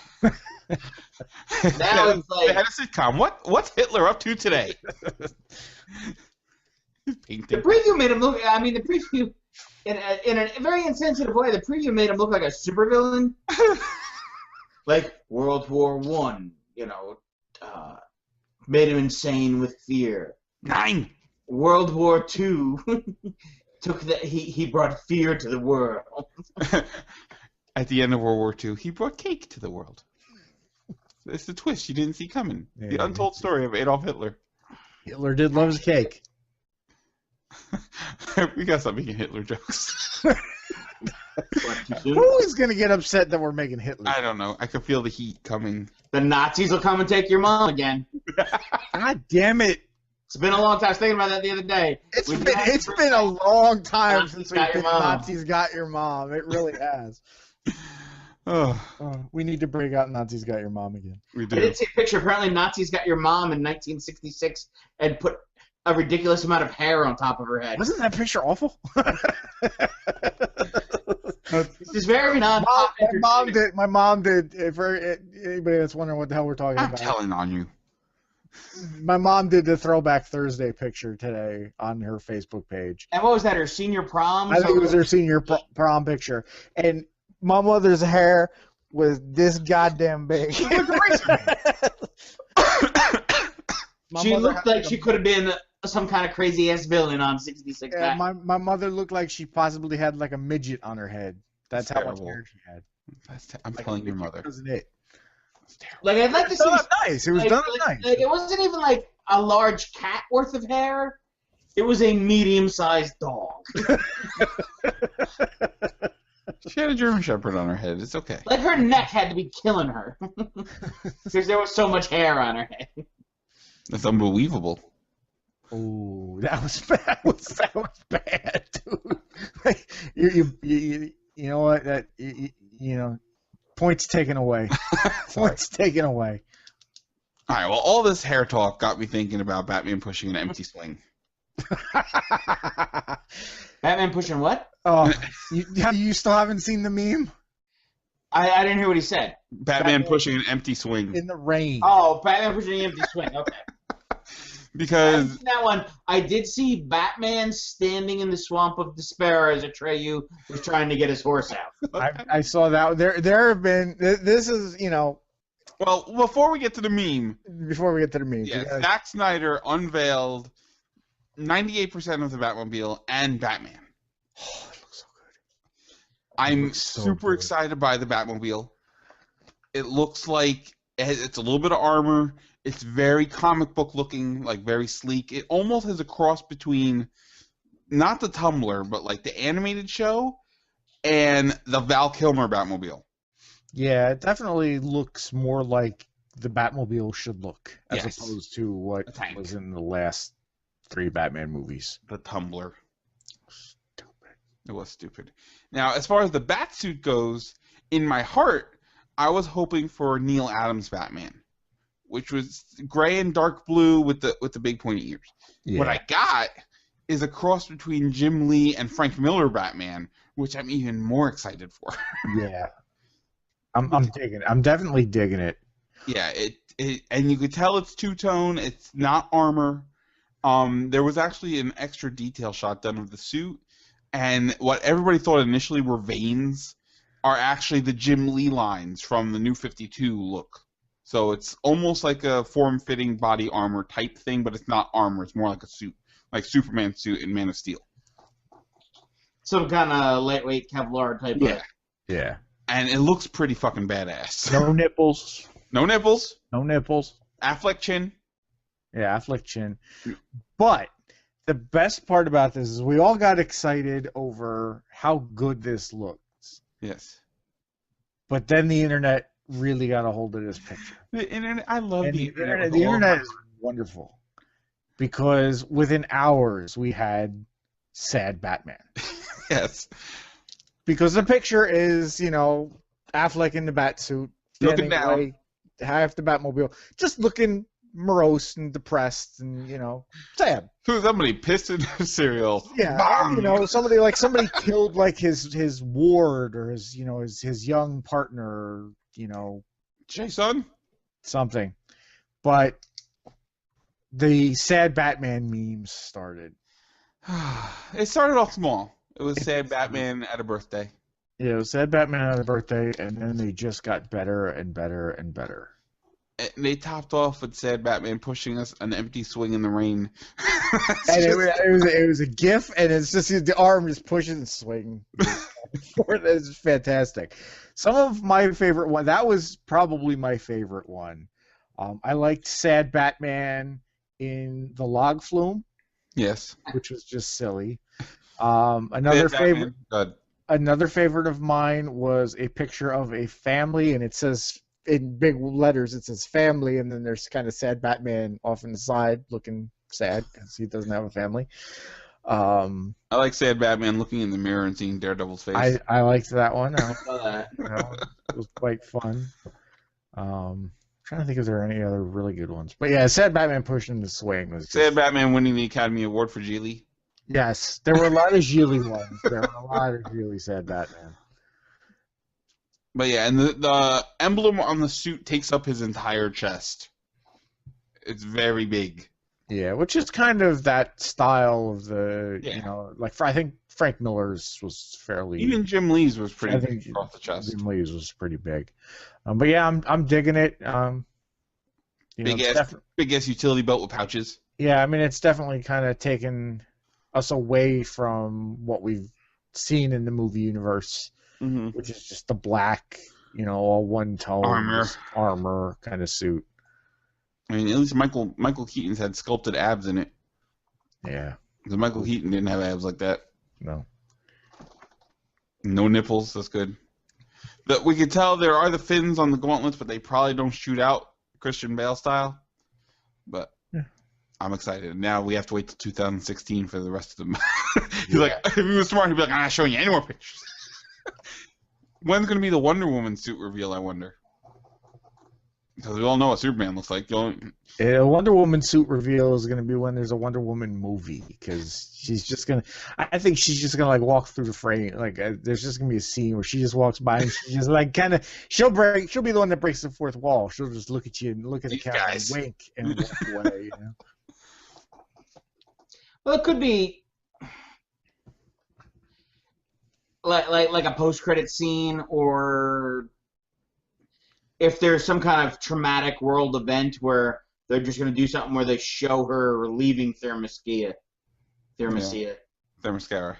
Now it's like...
They had a sitcom. What's Hitler up to today?
The preview made him look... I mean, the preview... In a very insensitive way, the preview made him look like a supervillain. Like World War I, made him insane with fear.
9!
World War II... he brought fear to the world.
At the end of World War II, he brought cake to the world. It's the twist you didn't see coming. Yeah, the untold story of Adolf Hitler.
Hitler did love his cake.
We gotta stop making Hitler jokes.
Who is gonna get upset that we're making Hitler?
I don't know. I could feel the heat coming.
The Nazis will come and take your mom again.
God damn it!
It's been a long time. I was thinking about that the other day.
It's been a long time since
Got Your Mom.
Nazis Got Your Mom. It really has. We need to bring out Nazis Got Your Mom again.
We
I
do.
did see a picture. Apparently, Nazis got your mom in 1966 and put a ridiculous amount of hair on top of her head.
Wasn't that picture awful?
This is very non-pop entertainment.
My mom did. For anybody that's wondering what the hell we're talking
I'm
about,
telling on you.
my mom did the Throwback Thursday picture today on her Facebook page.
And what was that? Her senior prom?
I think it was her senior prom picture, and my mother's hair was this goddamn big.
She looked like she could have been some kind of crazy ass villain on 66.
Yeah, my mother looked like she possibly had like a midget on her head. That's how much hair she had.
I'm telling your mother.
Wasn't it?
Like I'd like to see.
Nice. It was done nice.
Like, it wasn't even like a large cat worth of hair. It was a medium-sized dog.
She had a German Shepherd on her head. It's okay.
Like her neck had to be killing her because there was so much hair on her head.
That's
unbelievable.
Oh, that was bad. That was bad, dude. Like, you know what? That you know, points taken away. Points taken away.
All right. Well, all this hair talk got me thinking about Batman pushing an empty swing.
Batman pushing what?
Oh, you still haven't seen the meme?
I didn't hear what he said.
Batman pushing an empty swing
in the rain.
Oh, Batman pushing an empty swing. Okay.
Because
that one, I did see Batman standing in the swamp of despair as Atreyu was trying to get his horse out.
I saw that. There have been. This is, you know.
Well, before we get to the meme.
Before we get to the meme.
Yeah, Zack Snyder unveiled 98% of the Batmobile and Batman.
Oh, it looks so good.
I'm super excited by the Batmobile. It looks like it's a little bit of armor. It's very comic book looking, like very sleek. It almost has a cross between not the Tumblr, but like the animated show and the Val Kilmer Batmobile.
Yeah, it definitely looks more like the Batmobile should look, as opposed to what was in the last 3 Batman movies.
The Tumblr. Stupid. It was stupid. Now, as far as the Batsuit goes, in my heart, I was hoping for Neil Adams Batman, which was gray and dark blue with the big pointy ears. Yeah. What I got is a cross between Jim Lee and Frank Miller Batman, which I'm even more excited for.
Yeah. I'm digging it. I'm definitely digging it.
Yeah, it and you could tell it's two-tone. It's not armor. There was actually an extra detail shot done of the suit, and what everybody thought initially were veins are actually the Jim Lee lines from the New 52 look. So it's almost like a form-fitting body armor type thing, but it's not armor. It's more like a suit, like Superman's suit in Man of Steel.
Some kind of lightweight Kevlar type.
Yeah.
Yeah.
And it looks pretty fucking badass.
No nipples.
No nipples.
No nipples.
Affleck chin.
Yeah, Affleck chin. But the best part about this is we all got excited over how good this looks.
Yes.
But then the internet really got a hold of this picture.
The internet, I love the internet.
The internet is wonderful because within hours we had sad Batman.
Yes.
Because the picture is, you know, Affleck in the Batsuit,
looking down,
away, half the Batmobile, just looking morose and depressed and, you know, sad.
Somebody pissed in their cereal.
Yeah,
Bang!
you know, somebody killed like his ward or his young partner, you know,
Jason,
something. But the sad Batman memes started.
It started off small. It was sad Batman at a birthday.
Yeah, it was sad Batman at a birthday, and then they just got better and better and better.
And they topped off with sad Batman pushing us an empty swing in the rain.
And it was a GIF, and it's just the arm just pushes and swing. It's fantastic. Some of my favorite one. That was probably my favorite one. I liked sad Batman in the log flume.
Yes,
which was just silly. Another favorite of mine was a picture of a family, and it says in big letters it says family, and then there's kind of sad Batman off in the side looking sad because he doesn't have a family.
I like sad Batman looking in the mirror and seeing Daredevil's face.
I liked that one.
Saw that.
It was quite fun. Trying to think if there are any other really good ones, but yeah, sad Batman pushing the swing was
Sad Batman winning the Academy Award for Geely.
Yes, there were a lot of Gigli ones. There were a lot of Gigli sad Batman.
But yeah, and the emblem on the suit takes up his entire chest. It's very big.
Yeah, which is kind of that style of the,
Yeah.
you know, like I think Frank Miller's was fairly.
Even Jim Lee's was pretty
I think
big off the chest.
Jim Lee's was pretty big, but yeah, I'm digging it.
Big ass utility belt with pouches.
Yeah, I mean it's definitely kind of taken us away from what we've seen in the movie universe, which is just the black, you know, all one tone armor kind of suit.
I mean, at least Michael Keaton's had sculpted abs in it.
Yeah.
Because Michael Keaton didn't have abs like that.
No.
No nipples. That's good. We could tell there are the fins on the gauntlets, but they probably don't shoot out Christian Bale style. But
yeah.
I'm excited. Now we have to wait till 2016 for the rest of them. He's like, if he was smart, he'd be like, I'm not showing you any more pictures. When's going to be the Wonder Woman suit reveal, I wonder? Because we all know what Superman looks like.
A Wonder Woman suit reveal is going to be when there's a Wonder Woman movie, because she's just going to. I think she's just going to like walk through the frame. Like there's just going to be a scene where she just walks by and she just like kind of she'll be the one that breaks the fourth wall. She'll just look at you and look at the camera and wink and walk away. You know?
Well, it could be like a post-credit scene, or if there's some kind of traumatic world event where they're just going to do something where they show her leaving Themyscira.
Themyscira.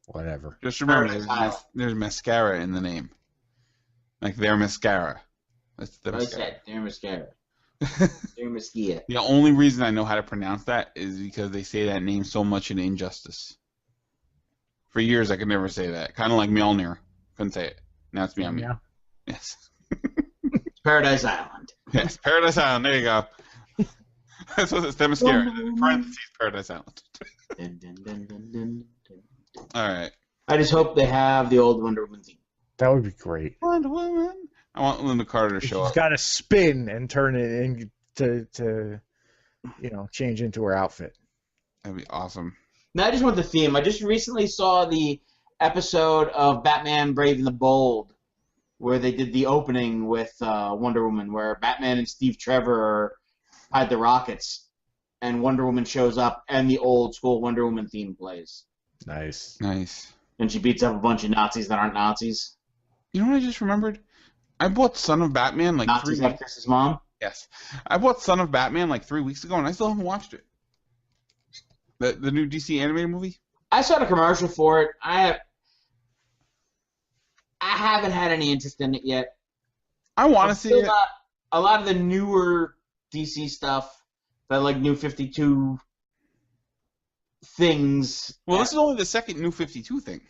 Whatever.
Just remember, there's mascara in the name. Like their mascara. That's the
I said Themyscira. Themyscira.
The only reason I know how to pronounce that is because they say that name so much in Injustice. For years, I could never say that. Kind of like Mjolnir. Couldn't say it. Now it's Mjolnir.
Yeah.
Yes.
Paradise Island.
Yes, Paradise Island. There you go. That's what it's Themyscira. Parentheses, Paradise Island. All right.
I just hope they have the old Wonder Woman theme.
That would be great.
Wonder Woman. I want Linda Carter to show up.
She's got to spin and turn it to change into her outfit.
That'd be awesome.
No, I just want the theme. I just recently saw the episode of Batman Brave and the Bold, where they did the opening with Wonder Woman, where Batman and Steve Trevor hide the rockets, and Wonder Woman shows up, and the old school Wonder Woman theme plays.
Nice.
And she beats up a bunch of Nazis that aren't Nazis.
You know what I just remembered? I bought Son of Batman like
Nazis
3
like
weeks.
Chris's mom.
Yes, I bought Son of Batman like 3 weeks ago, and I still haven't watched it. The new DC animated movie.
I saw the commercial for it. I haven't had any interest in it yet.
I want to see it.
A lot of the newer DC stuff, that like New 52 things.
Well, this is only the second New 52 thing.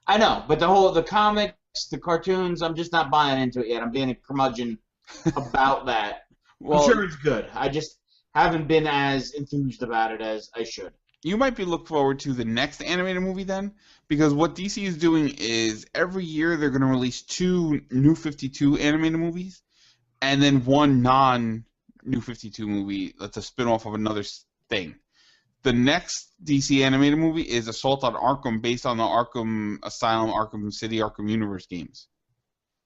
I know, but the comics, the cartoons, I'm just not buying into it yet. I'm being a curmudgeon about that. Well, I'm sure it's good. I just haven't been as enthused about it as I should.
You might be looking forward to the next animated movie then, because what DC is doing is every year they're going to release 2 New 52 animated movies, and then 1 non-New 52 movie that's a spin-off of another thing. The next DC animated movie is Assault on Arkham, based on the Arkham Asylum, Arkham City, Arkham Universe games.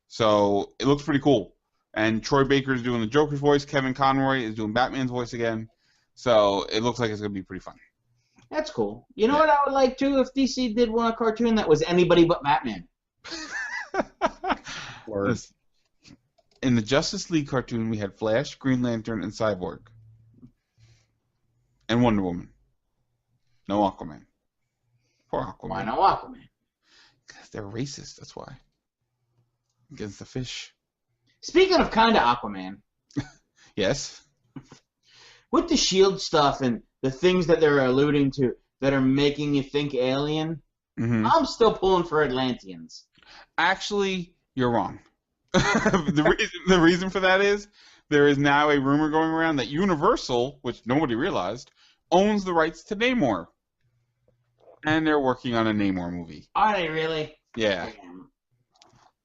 So it looks pretty cool. And Troy Baker is doing the Joker's voice. Kevin Conroy is doing Batman's voice again. So it looks like it's going to be pretty fun.
That's cool. You know what I would like, too, if DC did one cartoon that was anybody but Batman?
In the Justice League cartoon, we had Flash, Green Lantern, and Cyborg. And Wonder Woman. No Aquaman. Poor Aquaman.
Why no Aquaman?
Because they're racist, that's why. Against the fish.
Speaking of kind of Aquaman.
Yes?
With the S.H.I.E.L.D. stuff and the things that they're alluding to that are making you think alien, I'm still pulling for Atlanteans.
Actually, you're wrong. The reason for that is there is now a rumor going around that Universal, which nobody realized, owns the rights to Namor, and they're working on a Namor movie.
Are they really?
Yeah,
Damn.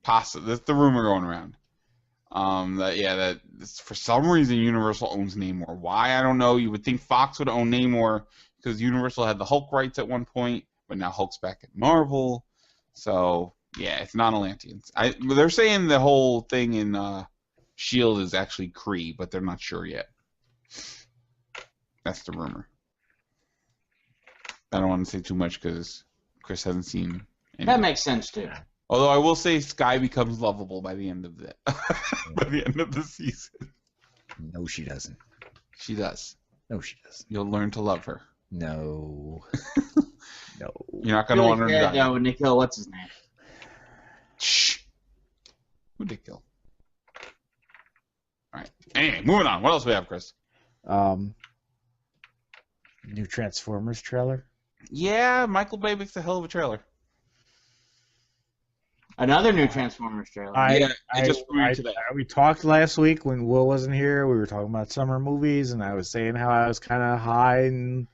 possibly. That's the rumor going around. That for some reason Universal owns Namor. Why, I don't know. You would think Fox would own Namor because Universal had the Hulk rights at one point, but now Hulk's back at Marvel. So yeah, it's not Atlanteans. They're saying the whole thing in S.H.I.E.L.D. is actually Kree, but they're not sure yet. That's the rumor. I don't want to say too much because Chris hasn't seen any.
That makes sense too.
Although I will say Skye becomes lovable by the end of the season.
No, she doesn't.
She does.
No, she doesn't.
You'll learn to love her.
No. No.
You're not going to want her to die.
No, when they kill, what's his name?
Shh. Who'd they kill? All right. Anyway, moving on. What else do we have, Chris?
New Transformers trailer.
Yeah, Michael Bay makes a hell of a trailer.
Another new Transformers trailer.
We talked last week when Will wasn't here. We were talking about summer movies, and I was saying how I was kind of high, and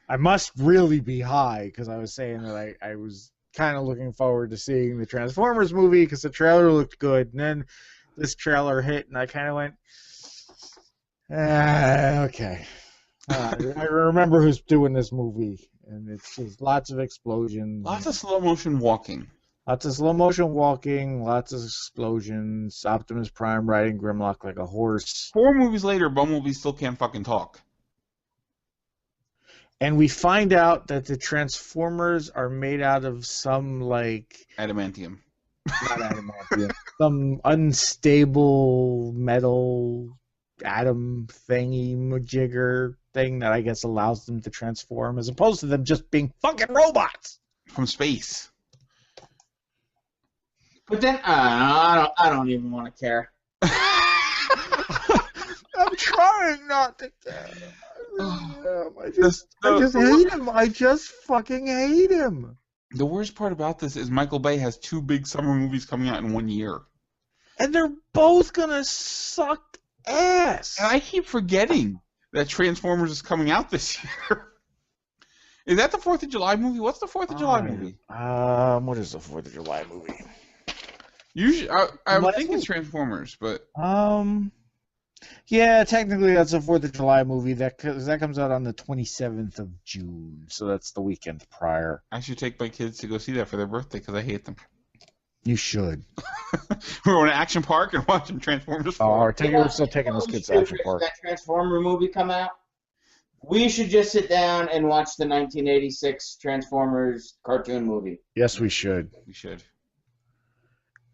I must really be high because I was saying that I was kind of looking forward to seeing the Transformers movie because the trailer looked good, and then this trailer hit, and I kind of went, okay. I remember who's doing this movie, and it's just lots of explosions.
Lots of slow motion walking.
Lots of slow motion walking, lots of explosions, Optimus Prime riding Grimlock like a horse.
4 movies later, Bumblebee still can't fucking talk.
And we find out that the Transformers are made out of some, like...
Adamantium.
Not adamantium. Some unstable metal atom thingy-majigger thing that I guess allows them to transform, as opposed to them just being fucking robots!
From space.
But then, I don't even want to care.
I'm trying not to care. I just hate him. I just fucking hate him.
The worst part about this is Michael Bay has 2 big summer movies coming out in 1 year.
And they're both gonna suck ass.
And I keep forgetting that Transformers is coming out this year. Is that the 4th of July movie? What's the 4th of July movie?
What is the 4th of July movie?
Usually, I would think it's Transformers, but
yeah, technically that's a 4th of July movie. That comes out on the 27th of June, so that's the weekend prior.
I should take my kids to go see that for their birthday because I hate them.
You should.
We're going to Action Park and watching Transformers 4.
We're still taking those kids to Action Park.
That Transformer movie come out? We should just sit down and watch the 1986 Transformers cartoon movie.
Yes, we should.
We should.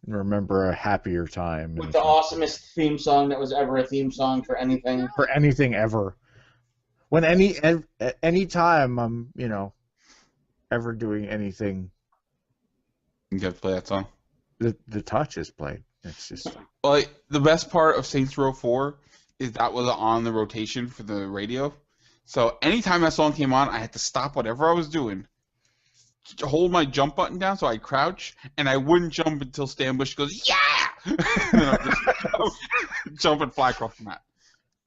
And remember a happier time.
With the awesomest theme song that was ever a theme song for anything.
For anything ever. When any time I'm, ever doing anything.
You have to play that song.
The touch is played. It's just
like the best part of Saints Row 4 is that was on the rotation for the radio. So anytime that song came on, I had to stop whatever I was doing, hold my jump button down so I'd crouch, and I wouldn't jump until Stan Bush goes, yeah! And then I'd just jump and fly across the map.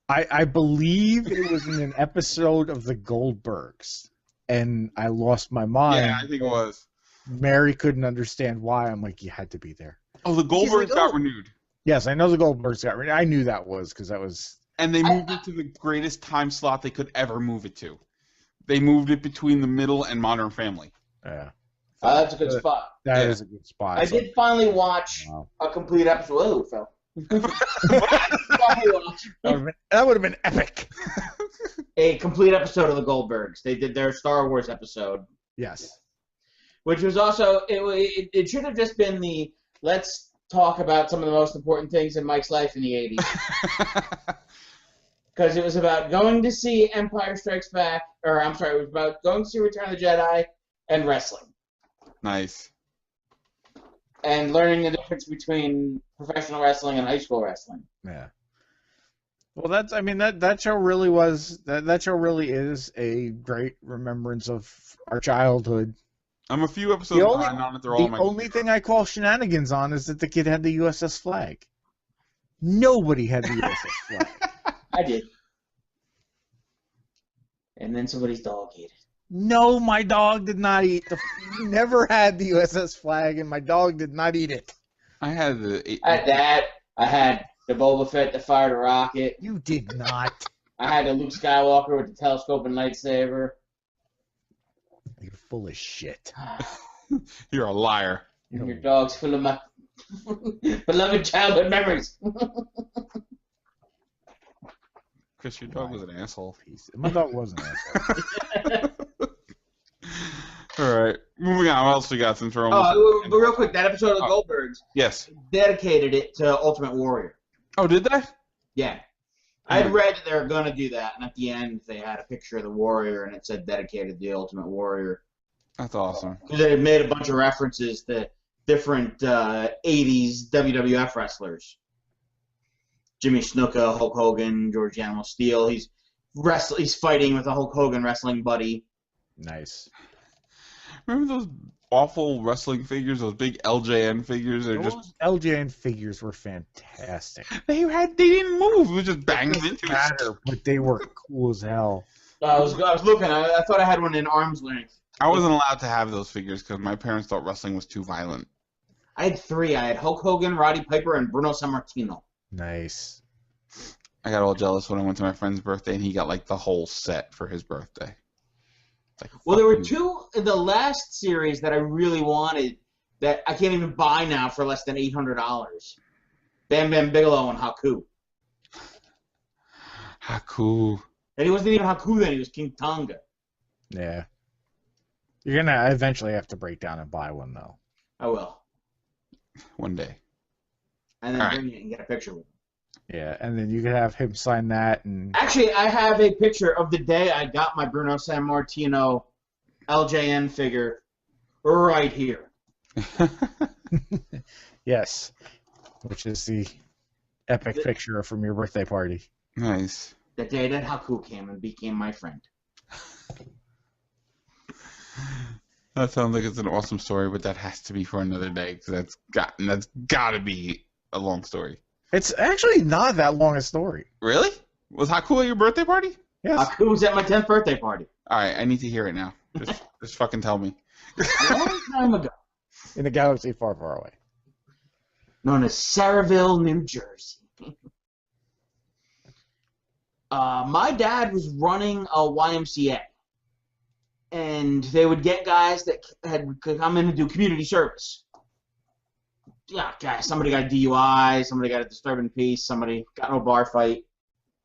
I believe it was in an episode of The Goldbergs, and I lost my mind.
Yeah, I think it was.
Mary couldn't understand why. I'm like, you had to be there.
Oh, the Goldbergs got renewed.
Yes, I know the Goldbergs got renewed. I knew that was because that was...
And they moved it to the greatest time slot they could ever move it to. They moved it between the middle and Modern Family.
Yeah.
That's a good spot.
That is a good spot.
I did finally watch a complete episode. Whoa, Phil.
That would have been epic.
A complete episode of the Goldbergs. They did their Star Wars episode.
Yes.
Which was also, it should have just been the, let's talk about some of the most important things in Mike's life in the 80s. Because it was about going to see Empire Strikes Back, or I'm sorry, it was about going to see Return of the Jedi and wrestling.
Nice.
And learning the difference between professional wrestling and high school wrestling.
Yeah. Well, that show really was, that show really is a great remembrance of our childhood.
I'm a few episodes behind on it. They're all
The
my
only thing I call shenanigans on is that the kid had the USS Flag. Nobody had the USS Flag.
I did. And then somebody's dog ate it.
No, my dog did not eat the. Never had the USS Flag, and my dog did not eat it.
I had
I had that. I had the Boba Fett that fired a rocket.
You did not.
I had the Luke Skywalker with the telescope and lightsaber.
You're full of shit.
You're a liar.
And your dog's full of my beloved childhood memories.
Chris, your dog was an asshole.
My dog was an asshole.
All right, moving on. What else we got since we're
almost... but real quick, that episode of Goldbergs.
Yes.
Dedicated it to Ultimate Warrior.
Oh, did they?
Yeah. I had read that they were going to do that, and at the end they had a picture of the Warrior, and it said dedicated to the Ultimate Warrior.
That's awesome.
Because they had made a bunch of references to different 80s WWF wrestlers. Jimmy Snuka, Hulk Hogan, George Animal Steel. He's fighting with a Hulk Hogan wrestling buddy.
Nice.
Remember those awful wrestling figures, those big LJN figures?
Those LJN figures were fantastic.
They didn't move. It was just banging into
matter, but they were cool as hell.
I was looking. I thought I had one in arm's length.
I wasn't allowed to have those figures because my parents thought wrestling was too violent.
I had 3. I had Hulk Hogan, Roddy Piper, and Bruno Sammartino.
Nice.
I got all jealous when I went to my friend's birthday and he got like the whole set for his birthday.
Well, there were 2 in the last series that I really wanted that I can't even buy now for less than $800. Bam Bam Bigelow and Haku.
Haku.
And he wasn't even Haku then, he was King Tonga.
Yeah. You're going to eventually have to break down and buy one, though.
I will.
One day.
And then bring it and get a picture with him.
Yeah, and then you could have him sign that. And
actually, I have a picture of the day I got my Bruno Sammartino LJN figure right here.
Yes, which is the epic picture from your birthday party.
Nice.
The day that Haku came and became my friend.
That sounds like it's an awesome story, but that has to be for another day because that's got to be a long story.
It's actually not that long a story.
Really? Was Haku at your birthday party?
Yes.
Haku was at my 10th birthday party.
All right, I need to hear it now. Just fucking tell me.
A long time ago.
In a galaxy far, far away.
Known as Saraville, New Jersey. My dad was running a YMCA. And they would get guys that could come in and do community service. Yeah, guys, somebody got a DUI, somebody got a disturbing peace, somebody got in a bar fight.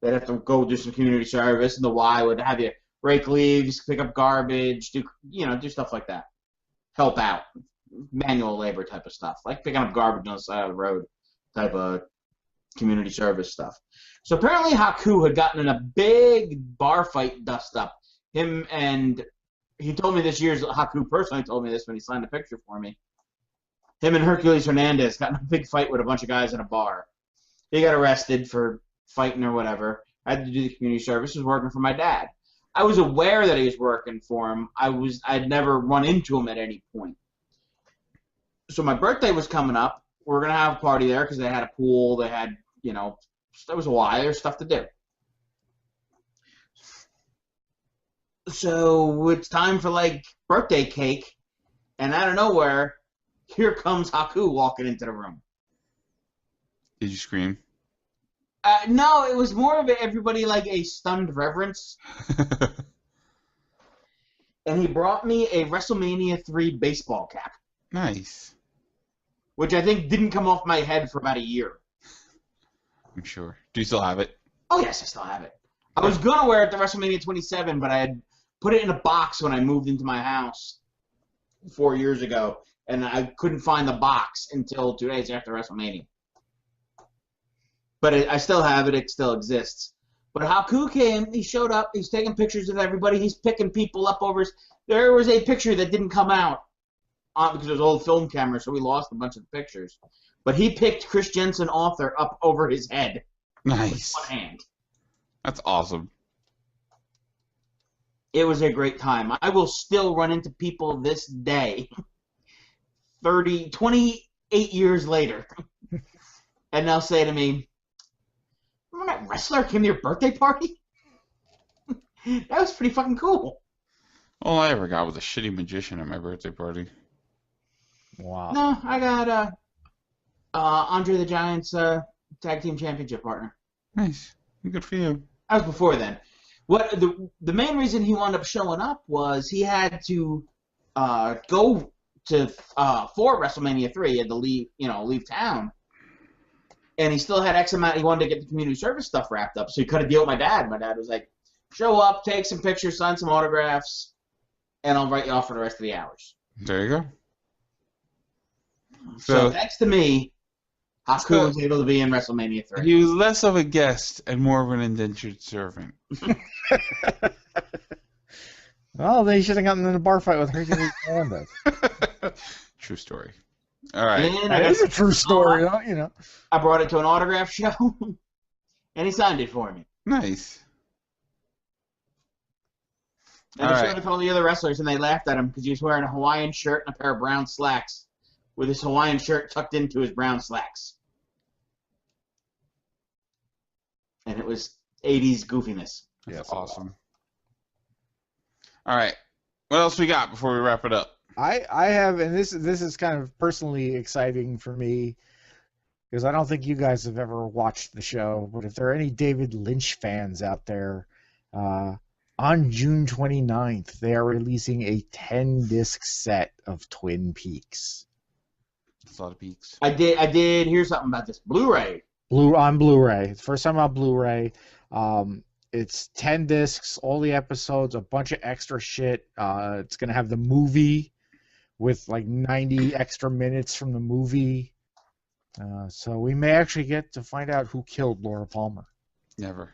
They'd have to go do some community service, and the Y would have you rake leaves, pick up garbage, do stuff like that. Help out. Manual labor type of stuff, like picking up garbage on the side of the road type of community service stuff. So apparently Haku had gotten in a big bar fight dust-up. He told me this year's Haku personally told me this when he signed a picture for me. Him and Hercules Hernandez got in a big fight with a bunch of guys in a bar. He got arrested for fighting or whatever. I had to do the community service. He was working for my dad. I was aware that he was working for him. I'd never run into him at any point. So my birthday was coming up. We were going to have a party there because they had a pool. They had, there was a while. There's stuff to do. So it's time for, birthday cake. And out of nowhere, here comes Haku walking into the room.
Did you scream?
No, it was more of everybody a stunned reverence. And he brought me a WrestleMania 3 baseball cap.
Nice.
Which I think didn't come off my head for about a year.
I'm sure. Do you still have it?
Oh, yes, I still have it. I was going to wear it to WrestleMania 27, but I had put it in a box when I moved into my house 4 years ago. And I couldn't find the box until 2 days after WrestleMania. But I still have it. It still exists. But Haku came. He showed up. He's taking pictures of everybody. He's picking people up over his... There was a picture that didn't come out because it was old film camera, so we lost a bunch of the pictures. But he picked Chris Jensen, author, up over his head.
Nice.
With one hand.
That's awesome.
It was a great time. I will still run into people this day, 28 years later, and they'll say to me, remember that wrestler came to your birthday party? That was pretty fucking cool.
All I ever got was a shitty magician at my birthday party.
Wow.
No, I got Andre the Giant's tag team championship partner.
Nice. Good for you.
That was before then. What the main reason he wound up showing up was he had to go to for WrestleMania 3. He had to leave town, and he still had X amount. He wanted to get the community service stuff wrapped up, so he cut a deal with my dad. My dad was like, "Show up, take some pictures, sign some autographs, and I'll write you off for the rest of the hours."
There you go.
So thanks to me, Haku was able to be in WrestleMania 3.
He was less of a guest and more of an indentured servant.
Well, they should have gotten in a bar fight with Hercules Hernandez.
True story. All right.
And
That is a true story, you know.
I brought it to an autograph show, and he signed it for me.
Nice.
And I showed it to all the other wrestlers, and they laughed at him because he was wearing a Hawaiian shirt and a pair of brown slacks, with his Hawaiian shirt tucked into his brown slacks. And it was 80s goofiness.
That's awesome. All right. What else we got before we wrap it up?
I have, and this is kind of personally exciting for me because I don't think you guys have ever watched the show, but if there are any David Lynch fans out there, on June 29th, they are releasing a 10-disc set of Twin Peaks.
That's a lot of peaks.
I did hear something about this. Blu-ray.
On Blu-ray. First time on Blu-ray. It's 10 discs, all the episodes, a bunch of extra shit. It's going to have the movie with like 90 extra minutes from the movie. So we may actually get to find out who killed Laura Palmer.
Never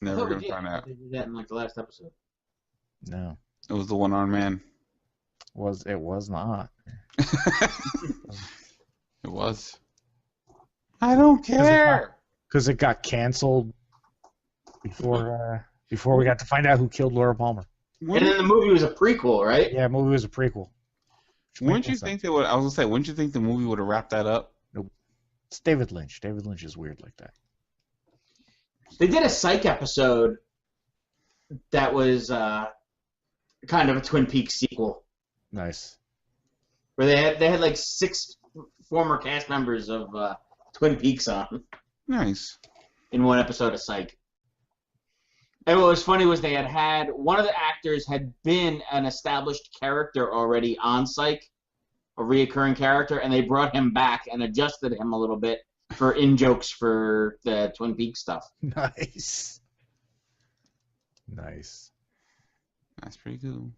going to find out.
They did that in like the last episode.
No.
It was the one-armed man.
It was not.
It was. I don't care.
Because it got canceled before we got to find out who killed Laura Palmer.
And then the movie was a prequel, right?
Yeah, the movie was a prequel.
Wouldn't you think they would? I was gonna say, wouldn't you think the movie would have wrapped that up?
Nope. It's David Lynch. David Lynch is weird like that.
They did a Psych episode that was kind of a Twin Peaks sequel.
Nice.
Where they had like 6 former cast members of Twin Peaks on.
Nice.
In one episode of Psych. And what was funny was they had one of the actors had been an established character already on Psych, a reoccurring character, and they brought him back and adjusted him a little bit for in-jokes for the Twin Peaks stuff.
Nice. Nice.
That's pretty cool.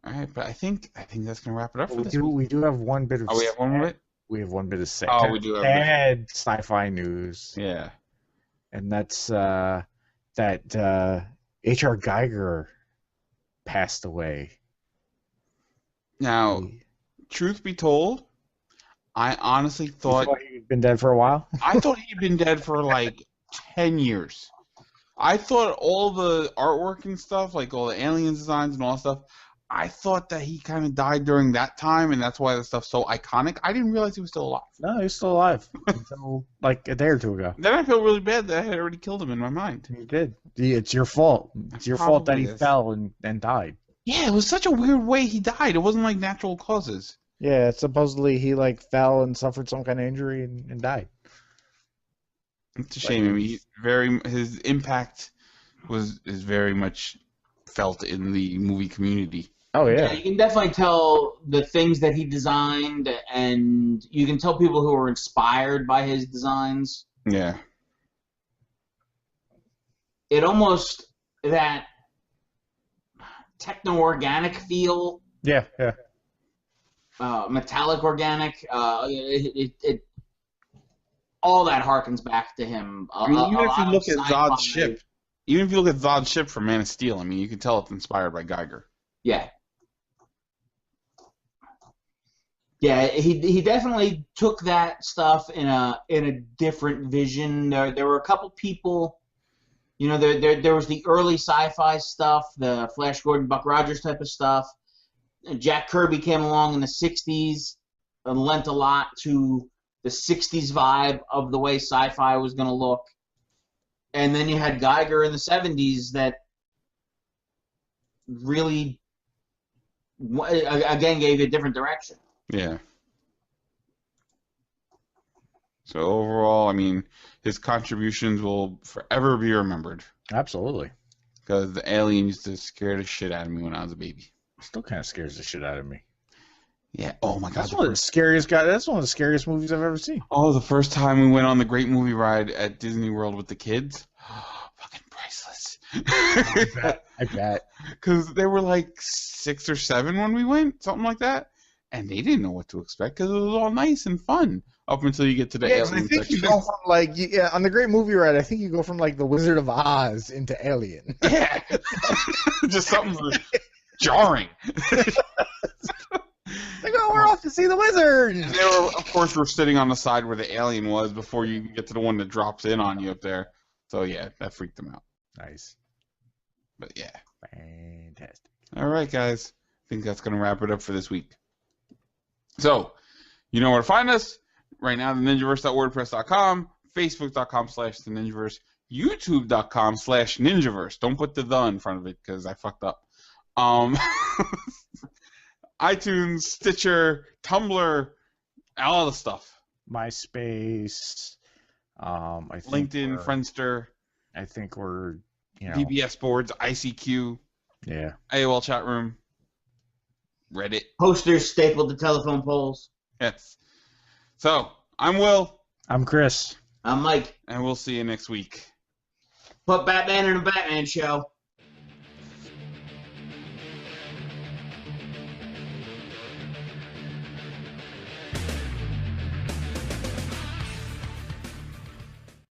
All right, but I think that's gonna wrap it up for this.
We do have one bit of.
Oh, we have one more bit.
We have one bit of sad.
Oh, we do have
sad sci-fi news.
Yeah.
And that's that H.R. Geiger passed away.
Now, truth be told, I honestly thought
he'd been dead for a while.
I thought he'd been dead for like 10 years. I thought all the artwork and stuff, like all the alien designs and all that stuff, I thought that he kind of died during that time, and that's why the stuff's so iconic. I didn't realize he was still alive.
No, he's still alive until like a day or two ago.
Then I feel really bad that I had already killed him in my mind.
You did. It's your fault. It's your fault that he fell and died.
Yeah, it was such a weird way he died. It wasn't like natural causes.
Yeah, supposedly he like fell and suffered some kind of injury and died.
It's a shame. I mean, his impact is very much felt in the movie community.
Oh yeah.
You can definitely tell the things that he designed, and you can tell people who were inspired by his designs.
Yeah.
It almost that techno-organic feel.
Yeah.
Metallic organic. It all that harkens back to him.
I mean, even if you look at Zod's ship, from Man of Steel, I mean, you can tell it's inspired by Geiger.
Yeah. Yeah, he definitely took that stuff in a different vision. There were a couple people, You know, there was the early sci-fi stuff, the Flash Gordon, Buck Rogers type of stuff. Jack Kirby came along in the 60s and lent a lot to the 60s vibe of the way sci-fi was going to look. And then you had Geiger in the 70s that really, again, gave you a different direction.
Yeah. So overall, I mean, his contributions will forever be remembered.
Absolutely.
Because the alien used to scare the shit out of me when I was a baby.
Still kind of scares the shit out of me.
Yeah. Oh my god.
That's one of the scariest guys. That's one of the scariest movies I've ever seen.
Oh, the first time we went on the Great Movie Ride at Disney World with the kids. Fucking priceless.
I bet.
Because they were like 6 or 7 when we went, something like that. And they didn't know what to expect because it was all nice and fun up until you get to the alien
I think
section.
you go from on the Great Movie Ride. I think you go from like the Wizard of Oz into Alien.
Yeah. Just something jarring.
Like, oh, we're off to see the wizard.
And they were, of course, we're sitting on the side where the alien was before you get to the one that drops in on you up there. So yeah, that freaked them out.
Nice.
But yeah.
Fantastic.
All right, guys. I think that's going to wrap it up for this week. So, you know where to find us. Right now, theninjaverse.wordpress.com, facebook.com/the Ninjaverse, youtube.com/Ninjaverse. Don't put the in front of it because I fucked up. iTunes, Stitcher, Tumblr, all the stuff.
MySpace. I think
LinkedIn, Friendster.
I think we're,
PBS boards, ICQ.
Yeah.
AOL chat room. Reddit.
Posters stapled to telephone poles.
Yes. So, I'm Will.
I'm Chris.
I'm Mike.
And we'll see you next week.
Put Batman in a Batman show.